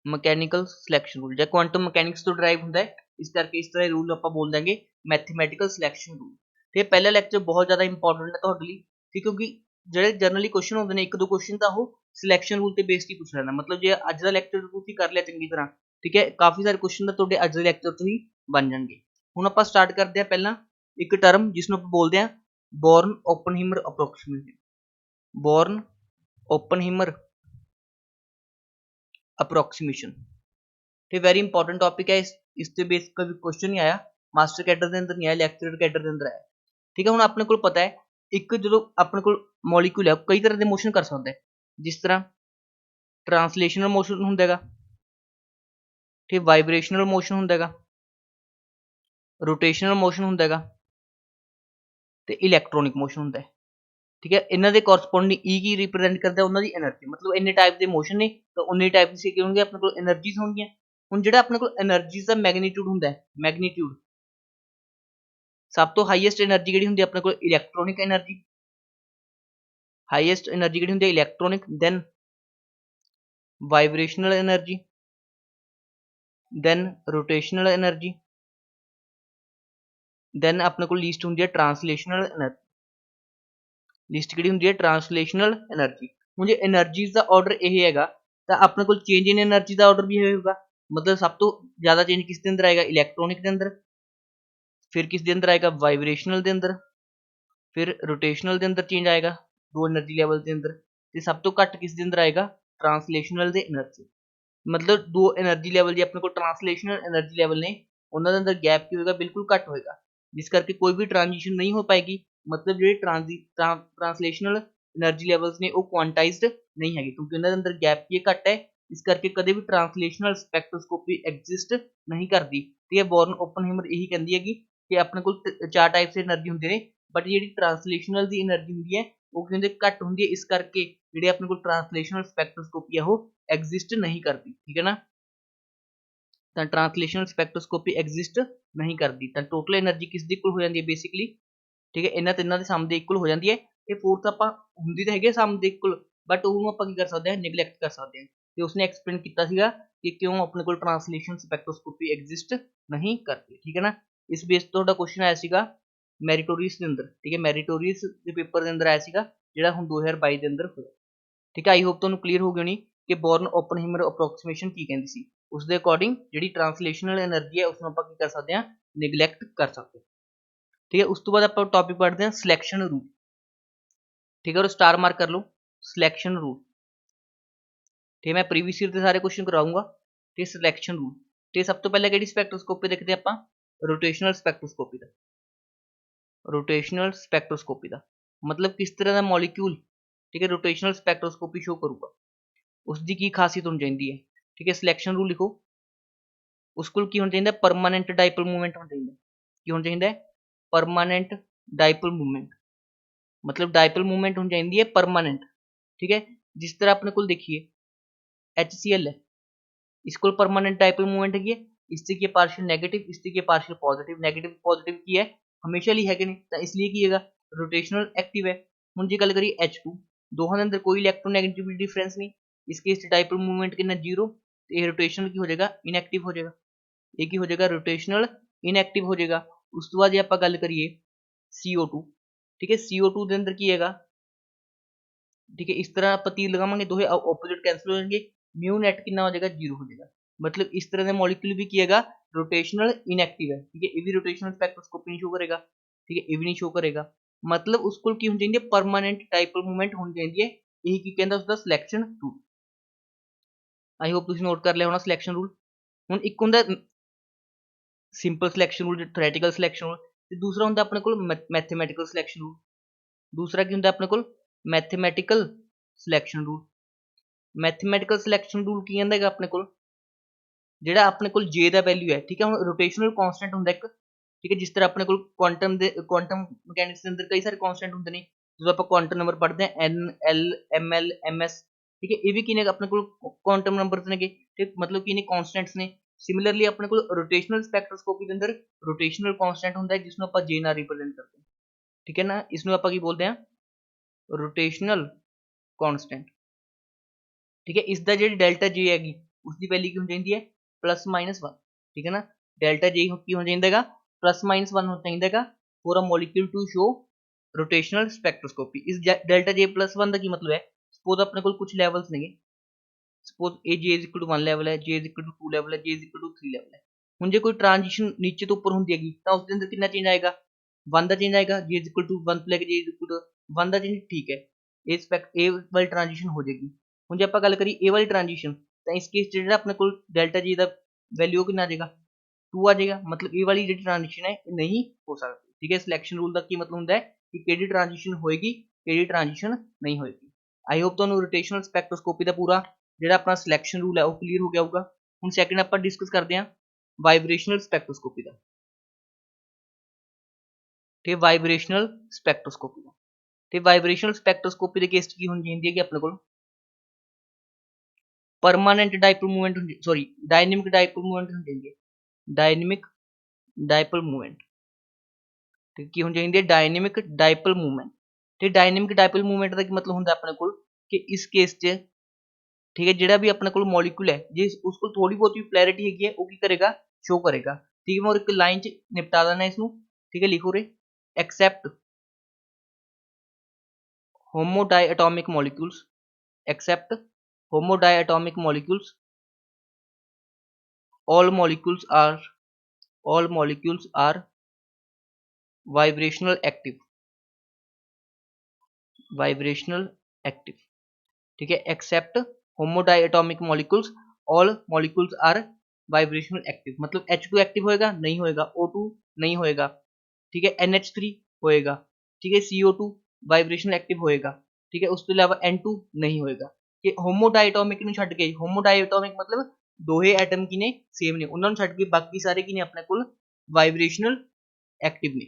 ਮਕੈਨੀਕਲ ਸਿਲੈਕਸ਼ਨ ਰੂਲ, ਜਾਂ ਕੁਆਂਟਮ ਮਕੈਨਿਕਸ ਤੋਂ ਡਰਾਈਵ ਹੁੰਦਾ ਹੈ, ਇਸ ਕਰਕੇ ਇਸ ਤਰ੍ਹਾਂ ਰੂਲ ਆਪਾਂ ਬੋਲ ਦਾਂਗੇ ਮੈਥਮੈਟਿਕਲ ਸਿਲੈਕਸ਼ਨ ਰੂਲ। ਤੇ ਪਹਿਲਾ ਲੈਕਚਰ ਬਹੁਤ ਜ਼ਿਆਦਾ ਇੰਪੋਰਟੈਂਟ ਹੈ ਤੁਹਾਡੇ ਲਈ, ਠੀਕ, ਕਿਉਂਕਿ ਜਿਹੜੇ ਜਨਰਲੀ ਕੁਐਸਚਨ ਹੁੰਦੇ ਨੇ ਇੱਕ ਦੋ ਕੁਐਸਚਨ ਤਾਂ ਉਹ ਸਿਲੈਕਸ਼ਨ ਰੂਲ ਤੇ ਬੇਸਡ ਹੀ ਪੁੱਛ ਲੈਣਾ। ਮਤਲਬ ਜੇ ਅੱਜ ਦਾ ਲੈਕਚਰ ਤੁਸੀਂ ਕਰ ਲਿਆ ਚੰਗੀ ਤਰ੍ਹਾਂ, ਠੀਕ ਹੈ, ਕਾਫੀ ਸਾਰੇ ਕੁਐਸਚਨ ਤਾਂ ਤੁਹਾਡੇ ਅੱਜ ਦੇ ਲੈਕਚਰ ਤੋਂ ਹੀ ਬਣ ਜਾਣਗੇ। ਹੁਣ ਆਪਾਂ ਸਟਾਰਟ ਕਰਦੇ ਹਾਂ ਪਹਿਲਾਂ ਇੱਕ ਟਰਮ ਜਿਸ ਨੂੰ ਆਪਾਂ ਬੋਲਦੇ ਹਾਂ ਬੋਰਨ ਓਪਨਹੀਮਰ ਅਪਰੋਕਸੀਮੇਸ਼ਨ, ਬੋਰਨ ਓਪਨਹੀਮਰ ਅਪਰੋਕਸੀਮੇਸ਼ਨ। ਤੇ ਵੈਰੀ ਇੰਪੋਰਟੈਂਟ ਟੌਪਿਕ ਹੈ, ਇਸ ਤੇ ਬੇਸ ਕभी ਕੁਐਸਚਨ ਨਹੀਂ ਆਇਆ, ਮਾਸਟਰ ਕੈਡਰ ਦੇ ਅੰਦਰ ਨਹੀਂ ਆਇਆ, ਲੈਕਚਰਰ ਕੈਡਰ ਦੇ ਅੰਦਰ ਆਇਆ। ਠੀਕ ਹੈ, ਹੁਣ ਆਪਣੇ ਕੋਲ ਪਤਾ ਹੈ ਇੱਕ ਜਦੋਂ ਆਪਣੇ ਕੋਲ ਮੋਲੀਕੂਲ ਹੈ ਕਈ ਤਰ੍ਹਾਂ ਦੇ ਮੋਸ਼ਨ ਕਰ ਸਕਦਾ ਹੈ, ਜਿਸ ਤਰ੍ਹਾਂ ਟ੍ਰਾਂਸਲੇਸ਼ਨਲ ਮੋਸ਼ਨ ਹੁੰਦਾ ਹੈਗਾ, ਠੀਕ, ਵਾਈਬ੍ਰੇਸ਼ਨਲ ਮੋਸ਼ਨ ਹੁੰਦਾ ਹੈਗਾ, ਰੋਟੇਸ਼ਨਲ ਮੋਸ਼ਨ ਹੁੰਦਾ ਹੈਗਾ, ਤੇ ਇਲੈਕਟ੍ਰੋਨਿਕ ਮੋਸ਼ਨ ਹੁੰਦਾ ਹੈ। ਠੀਕ ਹੈ, ਇਹਨਾਂ ਦੇ ਕੋਰਸਪੋਂਡਿੰਗ ਕੀ ਰਿਪਰੈਜ਼ੈਂਟ ਕਰਦਾ ਉਹਨਾਂ ਦੀ એનર્ਜੀ, ਮਤਲਬ ਇੰਨੇ ਟਾਈਪ ਦੇ ਮੋਸ਼ਨ ਨੇ ਤਾਂ ਉਨੇ ਟਾਈਪ ਦੀ ਕੀ ਹੋਣਗੇ ਆਪਣੇ ਕੋਲ એનર્ਜੀਜ਼ ਹੋਣਗੀਆਂ। ਹੁਣ ਜਿਹੜਾ ਆਪਣੇ ਕੋਲ એનર્ਜੀਜ਼ ਦਾ ਮੈਗਨੀਟਿਊਡ ਹੁੰਦਾ ਹੈ, ਮੈਗਨੀਟਿਊਡ ਸਭ ਤੋਂ ਹਾਈਐਸਟ એનર્ਜੀ ਕਿਹੜੀ ਹੁੰਦੀ ਹੈ ਆਪਣੇ ਕੋਲ ਇਲੈਕਟ੍ਰੋਨਿਕ એનર્ਜੀ, ਹਾਈਐਸਟ એનર્ਜੀ ਕਿਹੜੀ ਹੁੰਦੀ ਹੈ electronic, then vibrational energy, then rotational energy, then ਆਪਣੇ ਕੋਲ ਲੀਸਟ ਹੁੰਦੀ ਹੈ ਟ੍ਰਾਂਸਲੇਸ਼ਨਲ એનર્ਜੀ, ਲਿਸਟ ਕਿਹੜੀ ਹੁੰਦੀ ਹੈ ਟ੍ਰਾਂਸਲੇਸ਼ਨਲ એનર્ਜੀ। ਹੁਣ ਜੇ એનર્ਜੀਜ਼ ਦਾ ਆਰਡਰ ਇਹ ਹੈਗਾ ਤਾਂ ਆਪਣੇ ਕੋਲ ਚੇਂਜ ਇਨ એનર્ਜੀ ਦਾ ਆਰਡਰ ਵੀ ਇਹ ਹੋਊਗਾ, ਮਤਲਬ ਸਭ ਤੋਂ ਜ਼ਿਆਦਾ ਚੇਂਜ ਕਿਸ ਦੇ ਅੰਦਰ ਆਏਗਾ ਇਲੈਕਟ੍ਰੋਨਿਕ ਦੇ ਅੰਦਰ, ਫਿਰ ਕਿਸ ਦੇ ਅੰਦਰ ਆਏਗਾ ਵਾਈਬ੍ਰੇਸ਼ਨਲ ਦੇ ਅੰਦਰ, ਫਿਰ ਰੋਟੇਸ਼ਨਲ ਦੇ ਅੰਦਰ ਚੇਂਜ ਆਏਗਾ ਦੋ એનર્ਜੀ ਲੈਵਲ ਦੇ ਅੰਦਰ, ਤੇ ਸਭ ਤੋਂ ਘੱਟ ਕਿਸ ਦੇ ਅੰਦਰ ਆਏਗਾ ਟ੍ਰਾਂਸਲੇਸ਼ਨਲ ਦੇ એનર્ਜੀ। ਮਤਲਬ ਦੋ એનર્ਜੀ ਲੈਵਲ ਜੇ ਆਪਣੇ ਕੋਲ ਟ੍ਰਾਂਸਲੇਸ਼ਨਲ એનર્ਜੀ ਲੈਵਲ ਨੇ ਉਹਨਾਂ ਦੇ ਅੰਦਰ ਗੈਪ ਕੀ ਹੋਏਗਾ ਬਿਲਕੁਲ ਘੱਟ ਹੋਏਗਾ, ਜਿਸ ਕਰਕੇ ਕੋਈ ਵੀ ਟ੍ਰਾਂਜੀਸ਼ਨ ਨਹੀਂ ਹੋ ਪਾਏਗੀ। ਮਤਲਬ ਜਿਹੜੇ ਟ੍ਰਾਂਸਲੇਸ਼ਨਲ એનર્ਜੀ ਲੈਵਲਸ ਨੇ ਉਹ ਕੁਆਂਟਾਈਜ਼ਡ ਨਹੀਂ ਹੈਗੇ, ਕਿਉਂਕਿ ਉਹਨਾਂ ਦੇ ਅੰਦਰ ਗੈਪ ਕੀ ਘੱਟ ਹੈ, ਇਸ ਕਰਕੇ ਕਦੇ ਵੀ ਟ੍ਰਾਂਸਲੇਸ਼ਨਲ ਸਪੈਕਟ੍ਰੋਸਕੋਪੀ ਐਗਜ਼ਿਸਟ ਨਹੀਂ ਕਰਦੀ। ਤੇ ਇਹ ਬੋਰਨ ਓਪਨਹੀਮਰ ਇਹੀ ਕਹਿੰਦੀ ਹੈਗੀ ਕਿ ਆਪਣੇ ਕੋਲ ਚਾਰ ਟਾਈਪਸ ਦੀ એનર્ਜੀ ਹੁੰਦੇ ਨੇ, ਬਟ ਜਿਹੜੀ ਟ੍ਰਾਂਸਲੇਸ਼ਨਲ ਦੀ એનર્ਜੀ ਹੁੰਦੀ ਹੈ ਉਹ ਕਹਿੰਦੇ ਘੱਟ ਹੁੰਦੀ ਹੈ, ਇਸ ਕਰਕੇ ਜਿਹੜੇ ਆਪਣੇ ਕੋਲ ਟ੍ਰਾਂਸਲੇਸ਼ਨਲ ਸਪੈਕਟ੍ਰੋਸਕੋਪੀ ਹੈ ਉਹ ਐਗਜ਼ਿਸਟ ਨਹੀਂ ਕਰਦੀ। ਠੀਕ ਹੈ ਨਾ, ਤਾਂ ਟ੍ਰਾਂਸਲੇਸ਼ਨਲ ਸਪੈਕਟ੍ਰੋਸਕੋਪੀ ਐਗਜ਼ਿਸਟ ਨਹੀਂ ਕਰਦੀ, ਤਾਂ ਟੋਟਲ એનર્ਜੀ ਕਿਸ ਦੀ ਇਕੁਅਲ ਹੋ ਜਾਂਦੀ ਹੈ ਬੇਸਿਕਲੀ, ਠੀਕ ਹੈ, ਇਹਨਾਂ ਤਿੰਨਾਂ ਦੇ ਸਮ ਦੇ ਇਕੁਅਲ ਹੋ ਜਾਂਦੀ ਹੈ। ਇਹ ਫੋਰਥ ਆਪਾਂ ਹੁੰਦੀ ਤਾਂ ਹੈਗੀ ਹੈ ਸਮ ਦੇ ਇਕੁਅਲ, ਬਟ ਉਹਨੂੰ ਆਪਾਂ ਕੀ ਕਰ ਸਕਦੇ ਹਾਂ ਨਿਗਲੈਕਟ ਕਰ ਸਕਦੇ ਹਾਂ, ਤੇ ਉਸਨੇ ਐਕਸਪਲੇਨ ਕੀਤਾ ਸੀਗਾ ਕਿ ਕਿਉਂ ਆਪਣੇ ਕੋਲ ਟ੍ਰਾਂਸਲੇਸ਼ਨ ਸਪੈਕਟ੍ਰੋਸਕੋਪੀ ਐਗਜ਼ਿਸਟ ਨਹੀਂ ਕਰਦੀ। ਠੀਕ ਹੈ ਨਾ, ਇਸ ਬੇਸ ਤੋਂ ਤੁਹਾਡਾ ਕੁਐਸਚਨ ਆਇਆ ਸੀਗਾ ਮੈਰੀਟੋਰੀਅਸ ਦੇ ਅੰਦਰ, ਠੀਕ ਹੈ, ਮੈਰੀਟੋਰੀਅਸ ਦੇ ਪੇਪਰ ਦੇ ਅੰਦਰ ਆਇਆ ਸੀਗਾ ਜਿਹੜਾ ਹੁਣ 2022 ਦੇ ਅੰਦਰ ਹੋਇਆ। ठीक है। आई होप ਤੁਹਾਨੂੰ ਕਲੀਅਰ ਹੋ ਗਈ ਹੋਣੀ ਕਿ ਬੋਰਨ ਓਪਨਹੀਮਰ ਅਪਰੋਕਸੀਮੇਸ਼ਨ ਕੀ ਕਹਿੰਦੀ ਸੀ। ਉਸ ਦੇ ਅਕੋਰਡਿੰਗ ਜਿਹੜੀ ਟ੍ਰਾਂਸਲੇਸ਼ਨਲ એનર્ਜੀ ਹੈ ਉਸ ਨੂੰ ਆਪਾਂ ਕੀ ਕਰ ਸਕਦੇ ਹਾਂ, ਨਿਗਲੈਕਟ ਕਰ ਸਕਦੇ ਹਾਂ। ਠੀਕ ਹੈ। ਉਸ ਤੋਂ ਬਾਅਦ ਆਪਾਂ ਟੌਪਿਕ ਪੜ੍ਹਦੇ ਹਾਂ ਸਿਲੈਕਸ਼ਨ ਰੂਲ। ਠੀਕ ਹੈ, ਔਰ ਸਟਾਰ ਮਾਰਕ ਕਰ ਲਓ ਸਿਲੈਕਸ਼ਨ ਰੂਲ। ठीक है, मैं प्रीवियस ईयर के सारे क्वेश्चन कराऊंगा। ठीक है, सिलेक्शन रूल। ठीक है, सब तो पहले कि स्पैक्ट्रोस्कोपी देखते हैं आप, रोटेशनल स्पैक्ट्रोस्कोपी का। रोटेशनल स्पैक्ट्रोस्कोपी का मतलब किस तरह का मॉलिक्यूल, ठीक है, रोटेशनल स्पैक्ट्रोस्कोपी शो करूगा, उसकी की खासियत होनी चाहिए है। ठीक है, सिलेक्शन रूल लिखो। उसको की होना चाहिए, परमानेंट डाइपोल मूवमेंट होना चाहिए। की होना चाहिए, परमानेंट डाइपोल मूवमेंट, मतलब डाइपोल मूवमेंट होनी चाहिए है परमानेंट। ठीक है, जिस तरह अपने को देखिए HCl है, इसको परमानेंट डाइपोल मूवमेंट है, इससे की पार्शियल नेगेटिव, इससे की पार्शियल पॉजिटिव। नेगेटिव पॉजिटिव की है हमेशा ही है कि नहीं, तो इसलिए कीएगा रोटेशनल एक्टिव है। हम जी गल करिए H2, दोनों के अंदर कोई इलेक्ट्रोनेगेटिविटी डिफरेंस नहीं, इसके इस डाइपोल मूवमेंट कितना जीरो, तो ये रोटेशनल की हो जाएगा इनएक्टिव हो जाएगा, ये की हो जाएगा रोटेशनल इनएक्टिव हो जाएगा। उस तो बाद आप गल करिए CO2। ठीक है, CO2 के अंदर की है, ठीक है, इस तरह आप तीर लगावेंगे दोहे ऑपोजिट कैंसिल हो जाएंगे, म्यू नेट कितना हो जाएगा, जीरो हो जाएगा। मतलब इस तरह से मॉलिक्यूल भी किएगा रोटेशनल इनएक्टिव है। ठीक है, ये भी रोटेशनल स्पेक्ट्रोस्कोपी नहीं शो करेगा। ठीक है, ये भी नहीं शो करेगा। मतलब उसको की होनी चाहिए परमानेंट डाइपोल मूवमेंट होनी चाहिए, यही की कहता उसका सिलेक्शन रूल। आई होप तुम नोट कर लिया होना सिलेक्शन रूल। हुण एक हुंदा simple selection rule, theoretical selection rule, ते दूसरा हुंदा अपने कोल मैथमेटिकल सिलेक्शन रूल। दूसरा की हुंदा अपने कोल mathematical selection rule. Mathematical selection rule की कहंदा है अपने कोल ਜਿਹੜਾ ਆਪਣੇ ਕੋਲ j ਦਾ ਵੈਲਿਊ ਹੈ। ਠੀਕ ਹੈ, ਹੁਣ ਰੋਟੇਸ਼ਨਲ ਕਨਸਟੈਂਟ ਹੁੰਦਾ ਇੱਕ। ਠੀਕ ਹੈ, ਜਿਸ ਤਰ੍ਹਾਂ ਆਪਣੇ ਕੋਲ ਕੁਆਂਟਮ ਮਕੈਨਿਕਸ ਦੇ ਅੰਦਰ ਕਈ ਸਾਰੇ ਕਨਸਟੈਂਟ ਹੁੰਦੇ ਨੇ, ਜਦੋਂ ਆਪਾਂ ਕੁਆਂਟਮ ਨੰਬਰ ਪੜ੍ਹਦੇ ਹਾਂ n l m l m s। ਠੀਕ ਹੈ, ਇਹ ਵੀ ਕੀ ਨੇ ਆਪਣੇ ਕੋਲ ਕੁਆਂਟਮ ਨੰਬਰਸ ਨੇਗੇ, ਠੀਕ, मतलब ਕੀ ਨੇ ਕਨਸਟੈਂਟਸ ਨੇ। ਸਿਮਿਲਰਲੀ ਆਪਣੇ ਕੋਲ ਰੋਟੇਸ਼ਨਲ ਸਪੈਕਟ੍ਰੋਸਕੋਪੀ ਦੇ ਅੰਦਰ ਰੋਟੇਸ਼ਨਲ ਕਨਸਟੈਂਟ ਹੁੰਦਾ ਹੈ, ਜਿਸ ਨੂੰ ਆਪਾਂ j ਨਾਲ ਰਿਪਰੈਜ਼ੈਂਟ ਕਰਦੇ ਹਾਂ। ਠੀਕ ਹੈ ਨਾ, ਇਸ ਨੂੰ ਆਪਾਂ ਕੀ ਬੋਲਦੇ ਹਾਂ, रोटेशनल कांस्टेंट। ठीक है, इसका जी डेल्टा जे हैगी उसकी वैल्यू की होनी चाहिए है +-1। ठीक है ना, डेल्टा जे की होना चाहिए +-1 होना चाहिए for a molecule to show rotational spectroscopy. इस डेल्टा जे +1 का की मतलब है, सपोज अपने को कुछ लैवल्स ने, suppose a J is equal to 1 level है, J is equal to 2 level है, J is equal to 3 level है। हुण जे कोई ट्रांजिशन नीचे तो ऊपर होंदी हैगी तो उसके अंदर कितना चेंज आएगा, 1 का चेंज आएगा। जे इज इक्वल टू 1 तो लेके जे इज इक्वल टू 1 का चेंज, ठीक है, ए वाली ट्रांजिशन हो जाएगी। हम जो आप गल करिए ए वाली ट्रांजिशन, तो इस केस जो अपने को डेल्टा जी का वैल्यू कितना आ जाएगा, 2 आ जाएगा। मतलब ए वाली जी ट्रांजिशन है नहीं हो सकती। ठीक है, सिलेक्शन रूल का की मतलब होता है कि केड़ी ट्रांजिशन होएगी, केड़ी ट्रांजिशन नहीं होएगी। आई होप तुहानू रोटेशनल स्पेक्ट्रोस्कोपी का पूरा जो अपना सिलेक्शन रूल है वो क्लीयर हो गया होगा। हम सैकेंड आप डिस्कस करते हैं वाइब्रेशनल स्पेक्ट्रोस्कोपी का। ठीक है, वाइब्रेशनल स्पेक्ट्रोस्कोपी का। ठीक, वाइब्रेशनल स्पेक्ट्रोस्कोपी के केस की होनी चाहिए कि अपने को permanent dipole movement, sorry dynamic dipole movement होनी चाहिए, डायनेमिक डाइपोल मूवमेंट। ठीक, की होनी चाहिए डायनेमिक डाइपोल मूवमेंट। ठीक, डायनेमिक डाइपोल मूवमेंट का मतलब होता है अपने को कि इस केस च, ठीक है, जो भी अपने को मॉलिक्यूल है जे उसको थोड़ी बहुत भी पोलैरिटी हैगी है वो की करेगा, शो करेगा। ठीक है, मैं और एक लाइन च निपटा देना इसनू। ठीक है, लिखो रे accept homodiatomic molecules, except homodiatomic molecules, all molecules are vibrational active, vibrational active। ठीक है, accept homodiatomic molecules, all molecules are vibrational active। मतलब H2 एक्टिव होएगा नहीं होएगा, O2 नहीं होएगा, ठीक है, NH3 होएगा, ठीक है, CO2 वाइब्रेशनल एक्टिव होएगा। ठीक है, उसके अलावा N2 नहीं होएगा। कि होमोडाइटोमिक ਨੂੰ ਛੱਡ ਕੇ, होमोडाइटोमिक मतलब ਦੋਹੇ ਐਟਮ ਕੀ ਨੇ ਸੇਮ ਨੇ, ਉਹਨਾਂ ਨੂੰ ਛੱਡ ਕੇ ਬਾਕੀ ਸਾਰੇ ਕੀ ਨੇ ਆਪਣੇ ਕੋਲ ਵਾਈਬ੍ਰੇਸ਼ਨਲ ਐਕਟਿਵ ਨੇ।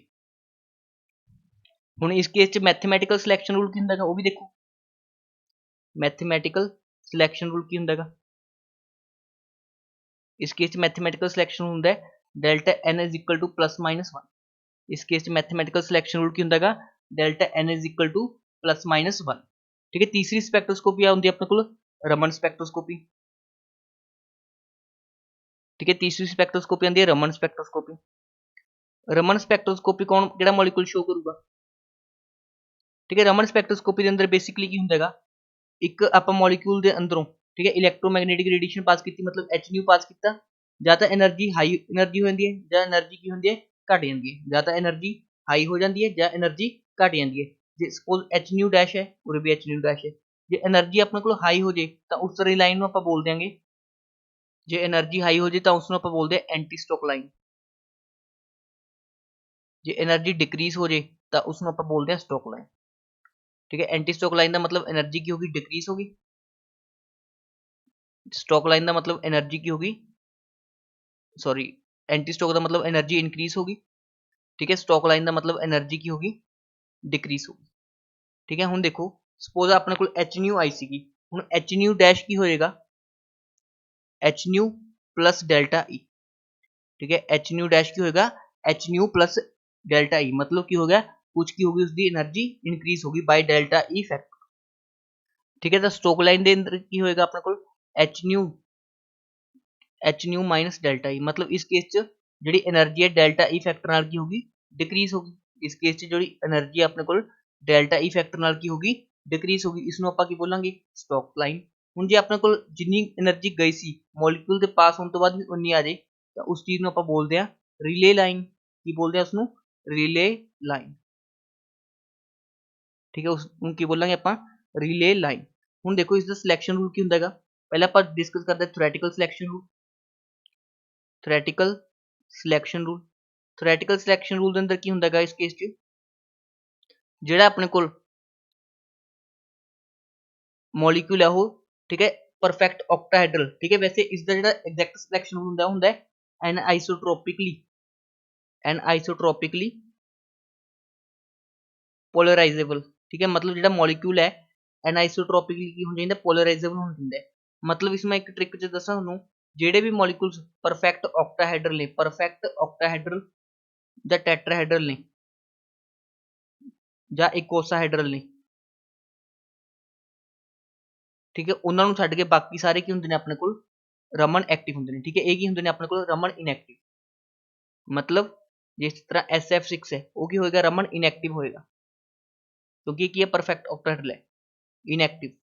ਹੁਣ ਇਸ ਕੇਸ ਚ ਮੈਥਮੈਟਿਕਲ ਸਿਲੈਕਸ਼ਨ ਰੂਲ ਕੀ ਹੁੰਦਾ ਹੈ ਉਹ ਵੀ ਦੇਖੋ। मैथमैटिकल सिलेक्शन रूल की होंगे, इस केस मैथमैटिकल सिलेक्शन होंगे delta n is equal to +-1। इस केस मैथमैटिकल सिलेक्शन रूल की होंगे delta n is equal to +-1। ठीक है, तीसरी स्पेक्ट्रोस्कोपी आती है अपने को रमन स्पेक्ट्रोस्कोपी। ठीक है, तीसरी स्पेक्ट्रोस्कोपी आती है रमन स्पेक्ट्रोस्कोपी। रमन स्पेक्ट्रोस्कोपी कौन केड़ा मॉलिक्यूल शो करूगा। ठीक है, रमन स्पेक्ट्रोस्कोपी के अंदर बेसिकली की होंगे एक ਆਪਾਂ ਮੋਲੀਕਿਊਲ ਦੇ ਅੰਦਰੋਂ ठीक है इलैक्ट्रोमैग्नेटिक रेडिएशन पास की मतलब एच न्यू पास किया ਜਾਂ ਤਾਂ એનર્ਜੀ ਹਾਈ એનર્ਜੀ ਹੋ ਜਾਂਦੀ ਹੈ ਜਾਂ એનર્ਜੀ ਕੀ ਹੁੰਦੀ ਹੈ ਘਟ ਜਾਂਦੀ ਹੈ ਜਾਂ ਤਾਂ એનર્ਜੀ ਹਾਈ ਹੋ ਜਾਂਦੀ ਹੈ ਜਾਂ એનર્ਜੀ ਘਟ ਜਾਂਦੀ ਹੈ ਜੇ ਸਪੋਜ਼ ਐਚ ਨਿਊ ਡੈਸ਼ ਹੈ ਉਰੇ ਵੀ ਐਚ ਨਿਊ ਡੈਸ਼ ਹੈ ਜੇ એનર્ਜੀ ਆਪਣੇ ਕੋਲ ਹਾਈ ਹੋ ਜੇ ਤਾਂ ਉਸ ਤਰ੍ਹਾਂ ਲਾਈਨ ਨੂੰ ਆਪਾਂ ਬੋਲ ਦਿਆਂਗੇ ਜੇ એનર્ਜੀ ਹਾਈ ਹੋ ਜੇ ਤਾਂ ਉਸ ਨੂੰ ਆਪਾਂ ਬੋਲਦੇ ਆ ਐਂਟੀ ਸਟੋਕ ਲਾਈਨ ਜੇ એનર્ਜੀ ਡਿਕਰੀਜ਼ ਹੋ ਜੇ ਤਾਂ ਉਸ ਨੂੰ ਆਪਾਂ ਬੋਲਦੇ ਆ ਸਟੋਕ ਲਾਈਨ ठीक है एंटी स्टॉक लाइन का मतलब एनर्जी की होगी डिक्रीज होगी स्टॉक लाइन का मतलब एनर्जी की होगी सॉरी एंटी स्टॉक का मतलब एनर्जी इंक्रीज होगी ठीक है स्टॉक लाइन का मतलब एनर्जी की होगी डिक्रीज होगी ठीक है हुण देखो सपोज अपने को एच न्यू आई सी हुण एच न्यू डैश की होएगा H new plus delta E ठीक है एच न्यू डैश की होएगा H new plus delta E मतलब की हो गया कुछ की होगी उसकी एनर्जी इंक्रीज होगी बाय डेल्टा ई फैक्टर ठीक है तो स्टोक लाइन के अंदर की होएगा अपने को H new minus delta E मतलब इस केस च जी एनर्जी है डेल्टा ई फैक्टर नाल की होगी डिक्रीज होगी इस केस च जी एनर्जी अपने को डेल्टा ई फैक्टर नाल की होगी डिक्रीज होगी इसनों आपां की बोलांगे स्टॉक लाइन हुण जे अपने को जिन्नी एनर्जी गई सी मॉलिक्यूल के पास होने तो बाद भी उन्नी आ जाए तो उस चीज़ नूं आपां बोलदे आ रिले लाइन की बोलदे आ उसनूं रिले लाइन ठीक है उसनूं की बोलांगे आपां रिले लाइन हुण देखो इसका सिलेक्शन रूल की हुंदा हैगा पहले आपां डिस्कस करते हैं theoretical selection rule theoretical selection rule theoretical selection rule के अंदर की हुंदा हैगा इस केस च जिहड़ा अपने कोल मॉलिक्यूल है वो ठीक है परफेक्ट ऑक्टाहेड्रल ठीक है वैसे इसका जो एग्जैक्ट सिलेक्शन होंगे एनआइसोट्रोपिकली पोलराइजेबल ठीक है मतलब जो मॉलिक्यूल है एनआइसोट्रोपिकली की होना चाहिए पोलराइजेबल होना चाहिए मतलब इसमें एक ट्रिक च दसा थोनों जेडे भी मॉलिक्यूल्स परफेक्ट ऑक्टाहेड्रल ने परफेक्ट ऑक्टाहेड्रल या टेट्राहेड्रल ने या इकोसाहेड्रल ने ठीक है उन्होंने छड्ड के बाकी सारे की होंगे अपने को रमन एक्टिव होंगे ठीक है एक ही होंगे अपने को रमन इनएक्टिव मतलब जिस तरह SF6 है वो की होएगा रमन इनएक्टिव होएगा क्योंकि ये परफेक्ट ऑक्टाहेड्रल है इनएक्टिव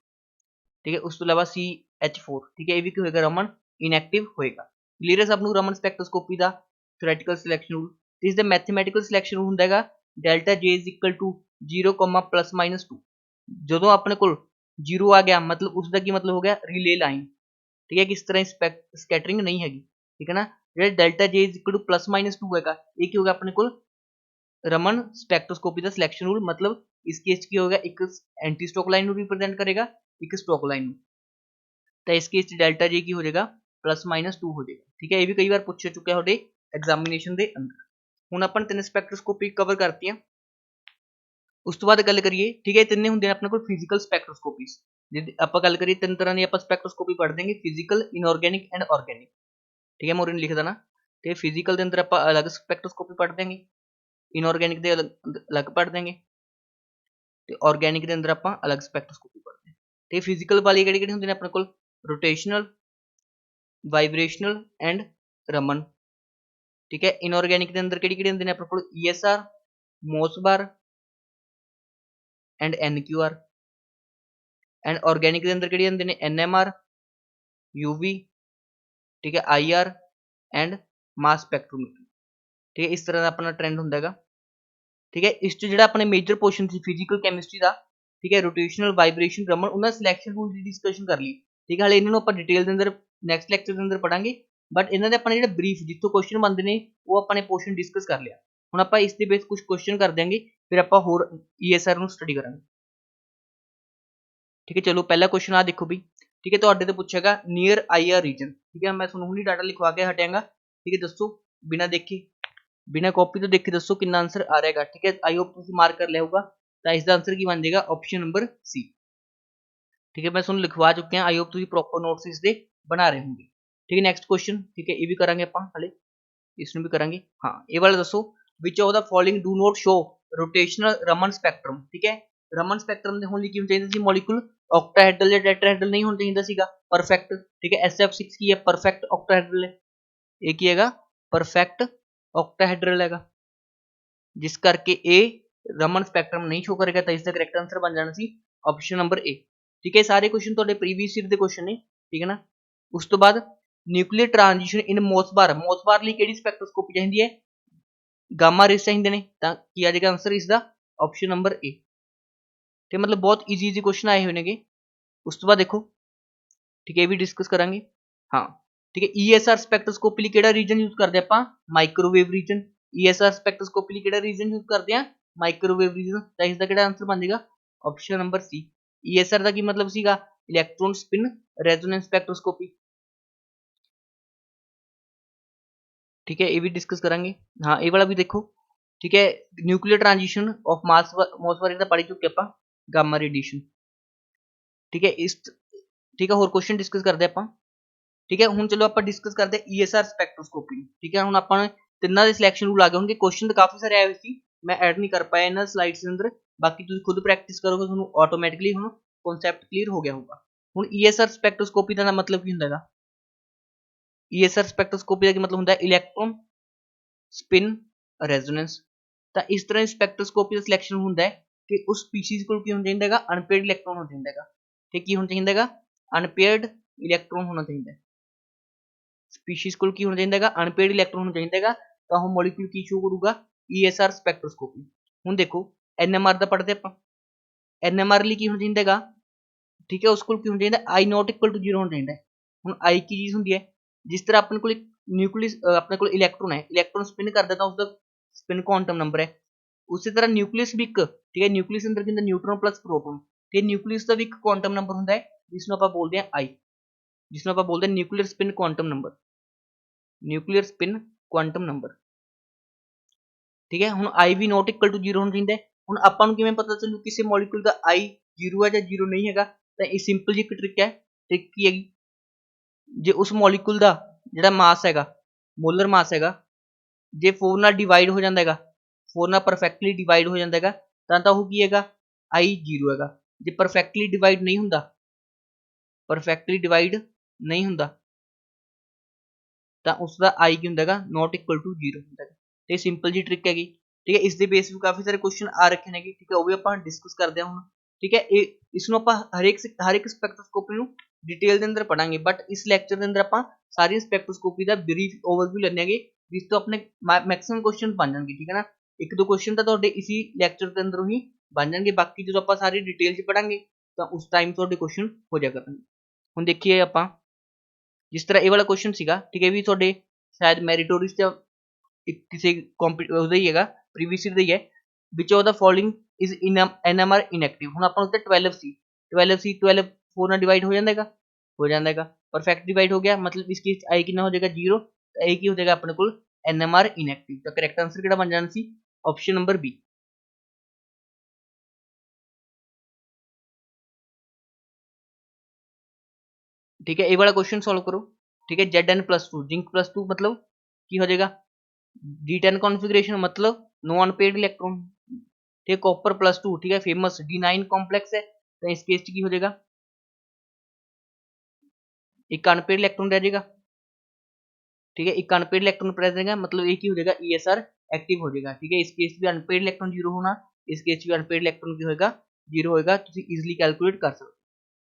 ठीक है उस तो अलावा CH4 ठीक है ये भी की होएगा रमन इनएक्टिव होएगा क्लीयर है सबनों रमन स्पेक्ट्रोस्कोपी का थ्योरेटिकल सिलेक्शन रूल इस द मैथमेटिकल सिलेक्शन रूल होंदा हैगा delta J is equal to 0, +-2 जो अपने को 0 आ गया मतलब उसका की मतलब हो गया रिले लाइन ठीक है किस तरह स्कैटरिंग नहीं हैगी ठीक है ना जो delta J is equal to +-2 हैगा ये की होगा अपने को रमन स्पेक्ट्रोस्कोपी का सिलेक्शन रूल मतलब इस केस की होगा एक एंटी स्टॉक लाइन रिप्रेजेंट करेगा एक स्टॉक लाइन तो इस केस डेल्टा J की हो जाएगा +-2 हो जाएगा ठीक है ये भी कई बार पूछ चुका है एग्जामिनेशन के अंदर हुण अपन 3 स्पेक्ट्रोस्कोपी कवर करती हैं उस तो बाद गल करिए ठीक है तिने होंगे अपने को फिजिकल स्पेक्ट्रोस्कोपीज जे आप गल करिए 3 तरह की आप स्पेक्ट्रोस्कोपी पढ़ देंगे फिजिकल इनऑर्गेनिक एंड ऑर्गेनिक ठीक है मैं उन्हें लिख देना तो फिजिकल के अंदर आप अलग स्पेक्ट्रोस्कोपी पढ़ देंगे इनऑर्गेनिक के अलग पढ़ देंगे तो ऑर्गेनिक के अंदर आप अलग स्पेक्ट्रोस्कोपी पढ़ते हैं तो फिजिकल वाली कि होंगे अपने को रोटेशनल वाइब्रेशनल एंड रमन ठीक है इनऑर्गेनिक के अंदर कि होंगे अपने को ESR Mossbauer and NQR and organic के अंदर कि होंगे ने NMR UV ठीक है IR एंड मास स्पेक्ट्रोमीटर ठीक है इस तरह का अपना ट्रेंड होंगे ठीक है इस जो अपने मेजर पोर्शन थी फिजिकल कैमिस्ट्री का ठीक है रोटेशनल वाइब्रेशन रमन उन्होंने सिलेक्शन रूल की डिस्कशन कर ली ठीक है हाले इन्होंने आप डिटेल के अंदर नैक्सट लैक्चर के अंदर पढ़ांगे बट इन्होंने अपने जो ब्रीफ जितों क्वेश्चन बनते हैं वो अपने पोर्शन डिस्कस कर लिया हुण आप इस बेस कुछ क्वेश्चन कर देंगे फिर आप होर ESR स्टडी करेंगे ठीक है चलो पहला क्वेश्चन आ देखो भी ठीक है तो पूछेगा नियर IR रीजन ठीक है मैं सुनूनी डाटा लिखवा के हटांगा ठीक है दसो बिना देखे बिना कॉपी तो देखे दसो कि आंसर आ रहेगा ठीक है आई होप तुम मार्क कर लिया होगा तो इसका आंसर की बन जाएगा ऑप्शन नंबर C ठीक है मैं सुन लिखवा चुके हैं आई होप तुम प्रॉपर नोट्स इसके बना रहे होंगे ठीक है नैक्सट क्वेश्चन ठीक है ये भी करेंगे आप हाले इसमें भी करेंगे हाँ ये वाला दसो which of the following do not show rotational Raman spectrum ठीक है रमन स्पेक्ट्रम होने की चाहिए मॉलिक्यूल ऑक्टाहेड्रल या टेट्राहेड्रल नहीं होना चाहिए सीगा परफेक्ट ठीक है SF6 की है परफेक्ट ऑक्टाहेड्रल है एक ही हैगा परफेक्ट ऑक्टाहेड्रल हैगा जिस करके ए रमन स्पेक्ट्रम नहीं शो करेगा तो इसका करेक्ट आंसर बन जाना सी ऑप्शन नंबर A ठीक है, सारे क्वेश्चन ਤੁਹਾਡੇ ਪ੍ਰੀਵੀਅਸ ਈਅਰ ਦੇ क्वेश्चन ਨੇ, ठीक है ना। ਉਸ ਤੋਂ ਬਾਅਦ ਨਿਊਕਲੀਅਰ ट्रांजिशन इन मोसबार ਲਈ ਕਿਹੜੀ स्पेक्ट्रोस्कोपी ਚਾਹੀਦੀ ਹੈ, गामा रेस ਚਾਹੀਦੇ ਨੇ, ਤਾਂ ਕੀ ਆ ਜਾਏਗਾ ਆਨਸਰ ਇਸ ਦਾ ਆਪਸ਼ਨ ਨੰਬਰ ए। ਤੇ मतलब बहुत ईजी क्वेश्चन आए हुए नेगे। उस तो बाद देखो, ठीक है, ये भी डिस्कस करांगे। हाँ, ठीक है, ESR स्पेक्ट्रोस्कोपी ਲਈ ਕਿਹੜਾ ਰੀਜਨ ਯੂਜ਼ ਕਰਦੇ ਆਪਾਂ, ਮਾਈਕ੍ਰੋਵੇਵ ਰੀਜਨ। ESR स्पेक्ट्रोस्कोपी ਲਈ ਕਿਹੜਾ ਰੀਜਨ ਯੂਜ਼ ਕਰਦੇ ਆ, ਮਾਈਕ੍ਰੋਵੇਵ ਰੀਜਨ। ਤਾਂ ਇਸ ਦਾ ਕਿਹੜਾ ਆਨਸਰ ਬਣ ਜਾਏਗਾ ਆਪਸ਼ਨ ਨੰਬਰ ਸੀ। ESR ਦਾ ਕੀ ਮਤਲਬ ਸੀਗਾ, ਇਲੈਕਟ੍ਰੋਨ ਸਪਿਨ रेजोनेंस स्पेक्ट्रोस्कोपी। ठीक है, ये भी डिस्कस करेंगे। हाँ, ये वाला भी देखो, ठीक है, न्यूक्लियर ट्रांजिशन ऑफ मॉसबार का पढ़ चुके ਆਪਾਂ, गामा रेडिएशन। ठीक है, इस ठीक है, होर क्वेश्चन डिस्कस करते हैं ਆਪਾਂ। ठीक है, ਹੁਣ ਚਲੋ ਆਪਾਂ डिस्कस करते हैं ESR स्पेक्ट्रोस्कोपी। ठीक है, ਹੁਣ ਆਪਾਂ ਤਿੰਨਾਂ ਦੇ ਸਿਲੈਕਸ਼ਨ ਰੂਲ ਆ ਗਏ ਹੋਣਗੇ। क्वेश्चन ਤਾਂ ਕਾਫੀ ਸਾਰੇ ਆਏ ਹੋਏ ਸੀ, ਮੈਂ ਐਡ ਨਹੀਂ ਕਰ ਪਾਇਆ ਇਹਨਾਂ ਸਲਾਈਡਸ ਦੇ ਅੰਦਰ। ਬਾਕੀ ਤੁਸੀਂ ਖੁਦ ਪ੍ਰੈਕਟਿਸ ਕਰੋਗੇ, ਤੁਹਾਨੂੰ ਆਟੋਮੈਟਿਕਲੀ ਹੁਣ ਕਨਸੈਪਟ ਕਲੀਅਰ ਹੋ ਗਿਆ ਹੋਊਗਾ। ਹੁਣ ESR स्पेक्ट्रोस्कोपी ਦਾ ਮਤਲਬ ਕੀ ਹੁੰਦਾ ਹੈਗਾ, ESR स्पेक्ट्रोस्कोपी ਦਾ ਕੀ ਮਤਲਬ ਹੁੰਦਾ ਹੈ, ਇਲੈਕਟ੍ਰੋਨ ਸਪਿਨ ਰੈਜ਼ੋਨੈਂਸ। ਤਾਂ ਇਸ ਤਰ੍ਹਾਂ ਦੀ स्पेक्ट्रोस्कोपी ਦਾ ਸਿਲੈਕਸ਼ਨ ਹੁੰਦਾ ਹੈ ਕਿ ਉਸ ਸਪੀਸੀਜ਼ ਕੋਲ ਕੀ ਹੋਣਾ ਚਾਹੀਦਾ ਹੈਗਾ, ਅਨਪੇਅਰਡ ਇਲੈਕਟ੍ਰੋਨ ਹੋਣਾ ਚਾਹੀਦਾ ਹੈਗਾ। ਤੇ ਕੀ ਹੋਣਾ ਚਾਹੀਦਾ ਹੈਗਾ, ਅਨਪੇਅਰਡ ਇਲੈਕਟ੍ਰੋਨ ਹੋਣਾ ਚਾਹੀਦਾ ਹੈ। ਸਪੀਸੀਜ਼ ਕੋਲ ਕੀ ਹੋਣਾ ਚਾਹੀਦਾ ਹੈਗਾ, ਅਨਪੇਅਰਡ ਇਲੈਕਟ੍ਰੋਨ ਹੋਣਾ ਚਾਹੀਦਾ ਹੈਗਾ। ਤਾਂ ਉਹ ਮੋਲੀਕਿਊਲ ਕੀ ਸ਼ੋ ਕਰੂਗਾ, ESR स्पेक्ट्रोस्कोपी। ਹੁਣ ਦੇਖੋ NMR ਦਾ ਪੜ੍ਹਦੇ ਆਪਾਂ, NMR ਲਈ ਕੀ ਹੋਣਾ ਚਾਹੀਦਾ ਹੈਗਾ, ਠੀਕ ਹੈ, ਉਸ ਕੋਲ ਕੀ ਹੋਣਾ ਚਾਹੀਦਾ, I not equal to 0 ਹੋਣਾ ਚਾਹੀਦਾ ਹੈ। ਹੁਣ I ਕੀ ਚੀਜ਼ ਹੁੰਦੀ ਹੈ, ਜਿਸ ਤਰ੍ਹਾਂ ਆਪਣੇ ਕੋਲ ਨਿਊਕਲੀਅਸ, ਆਪਣੇ ਕੋਲ ਇਲੈਕਟ੍ਰੋਨ ਹੈ, ਇਲੈਕਟ੍ਰੋਨ ਸਪਿਨ ਕਰਦਾ ਤਾਂ ਉਸਦਾ ਸਪਿਨ ਕੁਆਂਟਮ ਨੰਬਰ ਹੈ। ਉਸੇ ਤਰ੍ਹਾਂ ਨਿਊਕਲੀਅਸ ਵੀ ਇੱਕ, ਠੀਕ ਹੈ, ਨਿਊਕਲੀਅਸ ਅੰਦਰ ਕੀ ਹੁੰਦਾ, ਨਿਊਟਰੋਨ ਪਲੱਸ ਪ੍ਰੋਟੋਨ। ਤੇ ਨਿਊਕਲੀਅਸ ਦਾ ਵੀ ਇੱਕ ਕੁਆਂਟਮ ਨੰਬਰ ਹੁੰਦਾ ਹੈ, ਜਿਸ ਨੂੰ ਆਪਾਂ ਬੋਲਦੇ ਹਾਂ I, ਜਿਸ ਨੂੰ ਆਪਾਂ ਬੋਲਦੇ ਹਾਂ nuclear spin quantum number, nuclear spin quantum number. ਠੀਕ ਹੈ, ਹੁਣ I ਵੀ ਨੋਟ ਇਕੁਅਲ ਟੂ 0 ਹੋਣਾ ਚਾਹੀਦਾ ਹੈ। ਹੁਣ ਆਪਾਂ ਨੂੰ ਕਿਵੇਂ ਪਤਾ ਚੱਲੂ ਕਿਸੇ ਮੋਲੀਕੂਲ ਦਾ I 0 ਹੈ ਜਾਂ 0 ਨਹੀਂ ਹੈਗਾ, ਤਾਂ ਇਹ ਸਿੰਪਲ ਜਿਹੀ ਇੱਕ ਟ੍ਰਿਕ ਹੈ। ਟ੍ਰਿਕ ਕੀ ਹੈਗੀ, ਜੇ ਉਸ ਮੋਲੀਕੂਲ ਦਾ ਜਿਹੜਾ ਮਾਸ ਹੈਗਾ, ਮੋਲਰ ਮਾਸ ਹੈਗਾ, ਜੇ 4 ਨਾਲ ਡਿਵਾਈਡ ਹੋ ਜਾਂਦਾ ਹੈਗਾ, 4 ਨਾਲ ਪਰਫੈਕਟਲੀ ਡਿਵਾਈਡ ਹੋ ਜਾਂਦਾ ਹੈਗਾ, ਤਾਂ ਉਹ ਕੀ ਹੈਗਾ, I 0 ਹੈਗਾ। ਜੇ ਪਰਫੈਕਟਲੀ ਡਿਵਾਈਡ ਨਹੀਂ ਹੁੰਦਾ, ਪਰਫੈਕਟਲੀ ਡਿਵਾਈਡ ਨਹੀਂ ਹੁੰਦਾ, ਤਾਂ ਉਸ ਦਾ I ਕੀ ਹੁੰਦਾ ਹੈਗਾ, ਨੋਟ ਇਕੁਅਲ ਟੂ 0 ਹੁੰਦਾ ਹੈਗਾ। ਤੇ ਸਿੰਪਲ ਜੀ ਟ੍ਰਿਕ ਹੈਗੀ। ਠੀਕ ਹੈ, ਇਸ ਦੇ ਬੇਸ ਵੀ ਕਾਫੀ ਸਾਰੇ ਕੁਐਸਚਨ ਆ ਰੱਖੇ ਨੇਗੇ। ਠੀਕ ਹੈ, ਉਹ ਵੀ ਆਪਾਂ ਡਿਸਕਸ ਕਰਦੇ ਹਾਂ ਹੁਣ। ਠੀਕ ਹੈ, ਇਸ ਨੂੰ ਆਪਾਂ ਹਰ ਇੱਕ ਸਪੈਕਟ੍ਰੋਸਕੋਪੀ ਨੂੰ डिटेल ਦੇ ਅੰਦਰ ਪੜਾਂਗੇ, ਬਟ ਇਸ ਲੈਕਚਰ ਦੇ ਅੰਦਰ ਆਪਾਂ ਸਾਰੀ ਸਪੈਕਟ੍ਰੋਸਕੋਪੀ ਦਾ ਬਰੀਫ ਓਵਰਵਿਊ ਲੈਣਗੇ, ਜਿਸ ਤੋਂ ਆਪਣੇ ਮੈਕਸਿਮਮ ਕੁਐਸਚਨ ਬਣ ਜਾਣਗੇ। ਠੀਕ ਹੈ ਨਾ, ਇੱਕ ਦੋ ਕੁਐਸਚਨ ਤਾਂ ਤੁਹਾਡੇ ਇਸੀ ਲੈਕਚਰ ਦੇ ਅੰਦਰੋਂ ਹੀ ਬਣ ਜਾਣਗੇ, ਬਾਕੀ ਜਦੋਂ ਆਪਾਂ ਸਾਰੀ डिटेल 'ਚ ਪੜਾਂਗੇ ਤਾਂ ਉਸ ਟਾਈਮ ਤੁਹਾਡੇ ਕੁਐਸਚਨ ਹੋ ਜਾ ਕਰਨਗੇ। ਹੁਣ ਦੇਖੀਏ ਆਪਾਂ, ਜਿਸ ਤਰ੍ਹਾਂ ਇਹ ਵਾਲਾ ਕੁਐਸਚਨ ਸੀਗਾ, ਠੀਕ ਹੈ, ਵੀ ਤੁਹਾਡੇ ਸ਼ਾਇਦ ਮੈਰੀਟੋਰੀਅਸ ਜਾਂ ਕਿਸੇ ਉਹਦਾ ਹੀ ਹੈਗਾ, ਪ੍ਰੀਵੀਅਸ ਈਅਰ ਦਾ ਹੀ ਹੈ, which of the following is NMR inactive. ਹੁਣ ਆਪਾਂ ਨੂੰ ਉੱਤੇ 12 ਸੀ, 12 4 ਨਾਲ ਡਿਵਾਈਡ ਹੋ ਜਾਂਦਾ ਹੈਗਾ, ਪਰਫੈਕਟ ਡਿਵਾਈਡ ਹੋ ਗਿਆ, ਮਤਲਬ ਇਸ ਕੇਸ I ਕਿੰਨਾ ਹੋ ਜਾਏਗਾ 0, ਤਾਂ ਇਹ ਕੀ ਹੋ ਜਾਏਗਾ ਆਪਣੇ ਕੋਲ NMR ਇਨਐਕਟਿਵ। ਤਾਂ ਕਰੈਕਟ ਆਂਸਰ ਕਿਹੜਾ ਬਣ ਜਾਣਾ ਸੀ, ਆਪਸ਼ਨ ਨੰਬਰ B। ठीक है, ये वाला क्वेश्चन सॉल्व करो। ठीक है, Zn+2 जिंक+2 मतलब की हो जाएगा D10 कॉन्फ़िगरेशन, मतलब नो अनपेयर्ड इलेक्ट्रॉन। ठीक है, कॉपर+2, ठीक है, फेमस D9 कॉम्प्लेक्स है, तो इस केस की हो जाएगा एक अनपेयर्ड इलेक्ट्रॉन रह जाएगा। ठीक है, एक अनपेयर्ड इलेक्ट्रॉन रह जाएगा, मतलब एक ही हो जाएगा ESR एक्टिव हो जाएगा। ठीक है, इस केस भी अनपेयर्ड इलेक्ट्रॉन 0 होना, इस केस भी अनपेयर्ड इलेक्ट्रॉन की होगा 0 होएगा, ਤੁਸੀਂ ਈਜ਼ੀਲੀ ਕੈਲਕੂਲੇਟ ਕਰ ਸਕਦੇ।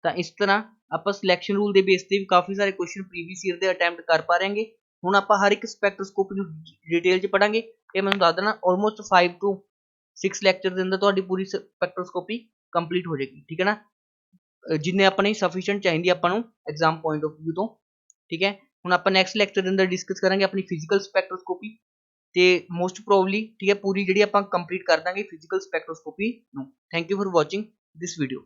ਤਾਂ ਇਸ ਤਰ੍ਹਾਂ ਆਪਾਂ ਸਿਲੈਕਸ਼ਨ ਰੂਲ ਦੇ ਬੇਸ ਤੇ ਵੀ ਕਾਫੀ ਸਾਰੇ ਕੁਐਸਚਨ ਪ੍ਰੀਵੀਅਸ ਈਅਰ ਦੇ ਅਟੈਂਪਟ ਕਰ ਪਾ ਰਹੇਗੇ। ਹੁਣ ਆਪਾਂ ਹਰ ਇੱਕ ਸਪੈਕਟ੍ਰੋਸਕੋਪੀ ਨੂੰ ਡਿਟੇਲ 'ਚ ਪੜਾਂਗੇ। ਇਹ ਮੈਨੂੰ ਦੱਸ ਦੇਣਾ ਆਲਮੋਸਟ 5 ਤੋਂ 6 ਲੈਕਚਰ ਦੇ ਅੰਦਰ ਤੁਹਾਡੀ ਪੂਰੀ ਸਪੈਕਟ੍ਰੋਸਕੋਪੀ ਕੰਪਲੀਟ ਹੋ ਜਾਏਗੀ। ਠੀਕ ਹੈ ਨਾ, ਜਿੰਨੇ ਆਪਣੀ ਸਫੀਸ਼ੀਐਂਟ ਚਾਹੀਦੀ ਆਪਾਂ ਨੂੰ ਐਗਜ਼ਾਮ ਪੁਆਇੰਟ ਆਫ ਵਿਊ ਤੋਂ। ਠੀਕ ਹੈ, ਹੁਣ ਆਪਾਂ ਨੈਕਸਟ ਲੈਕਚਰ ਦੇ ਅੰਦਰ ਡਿਸਕਸ ਕਰਾਂਗੇ ਆਪਣੀ ਫਿਜ਼ੀਕਲ ਸਪੈਕਟ੍ਰੋਸਕੋਪੀ, ਤੇ ਮੋਸਟ ਪ੍ਰੋਬਬਲੀ ਠੀਕ ਹੈ ਪੂਰੀ ਜਿਹੜੀ ਆਪਾਂ ਕੰਪਲੀਟ ਕਰ ਦਾਂਗੇ ਫਿਜ਼ੀਕਲ ਸਪੈਕਟ੍ਰੋਸਕੋਪੀ ਨੂੰ। Thank you for watching this video.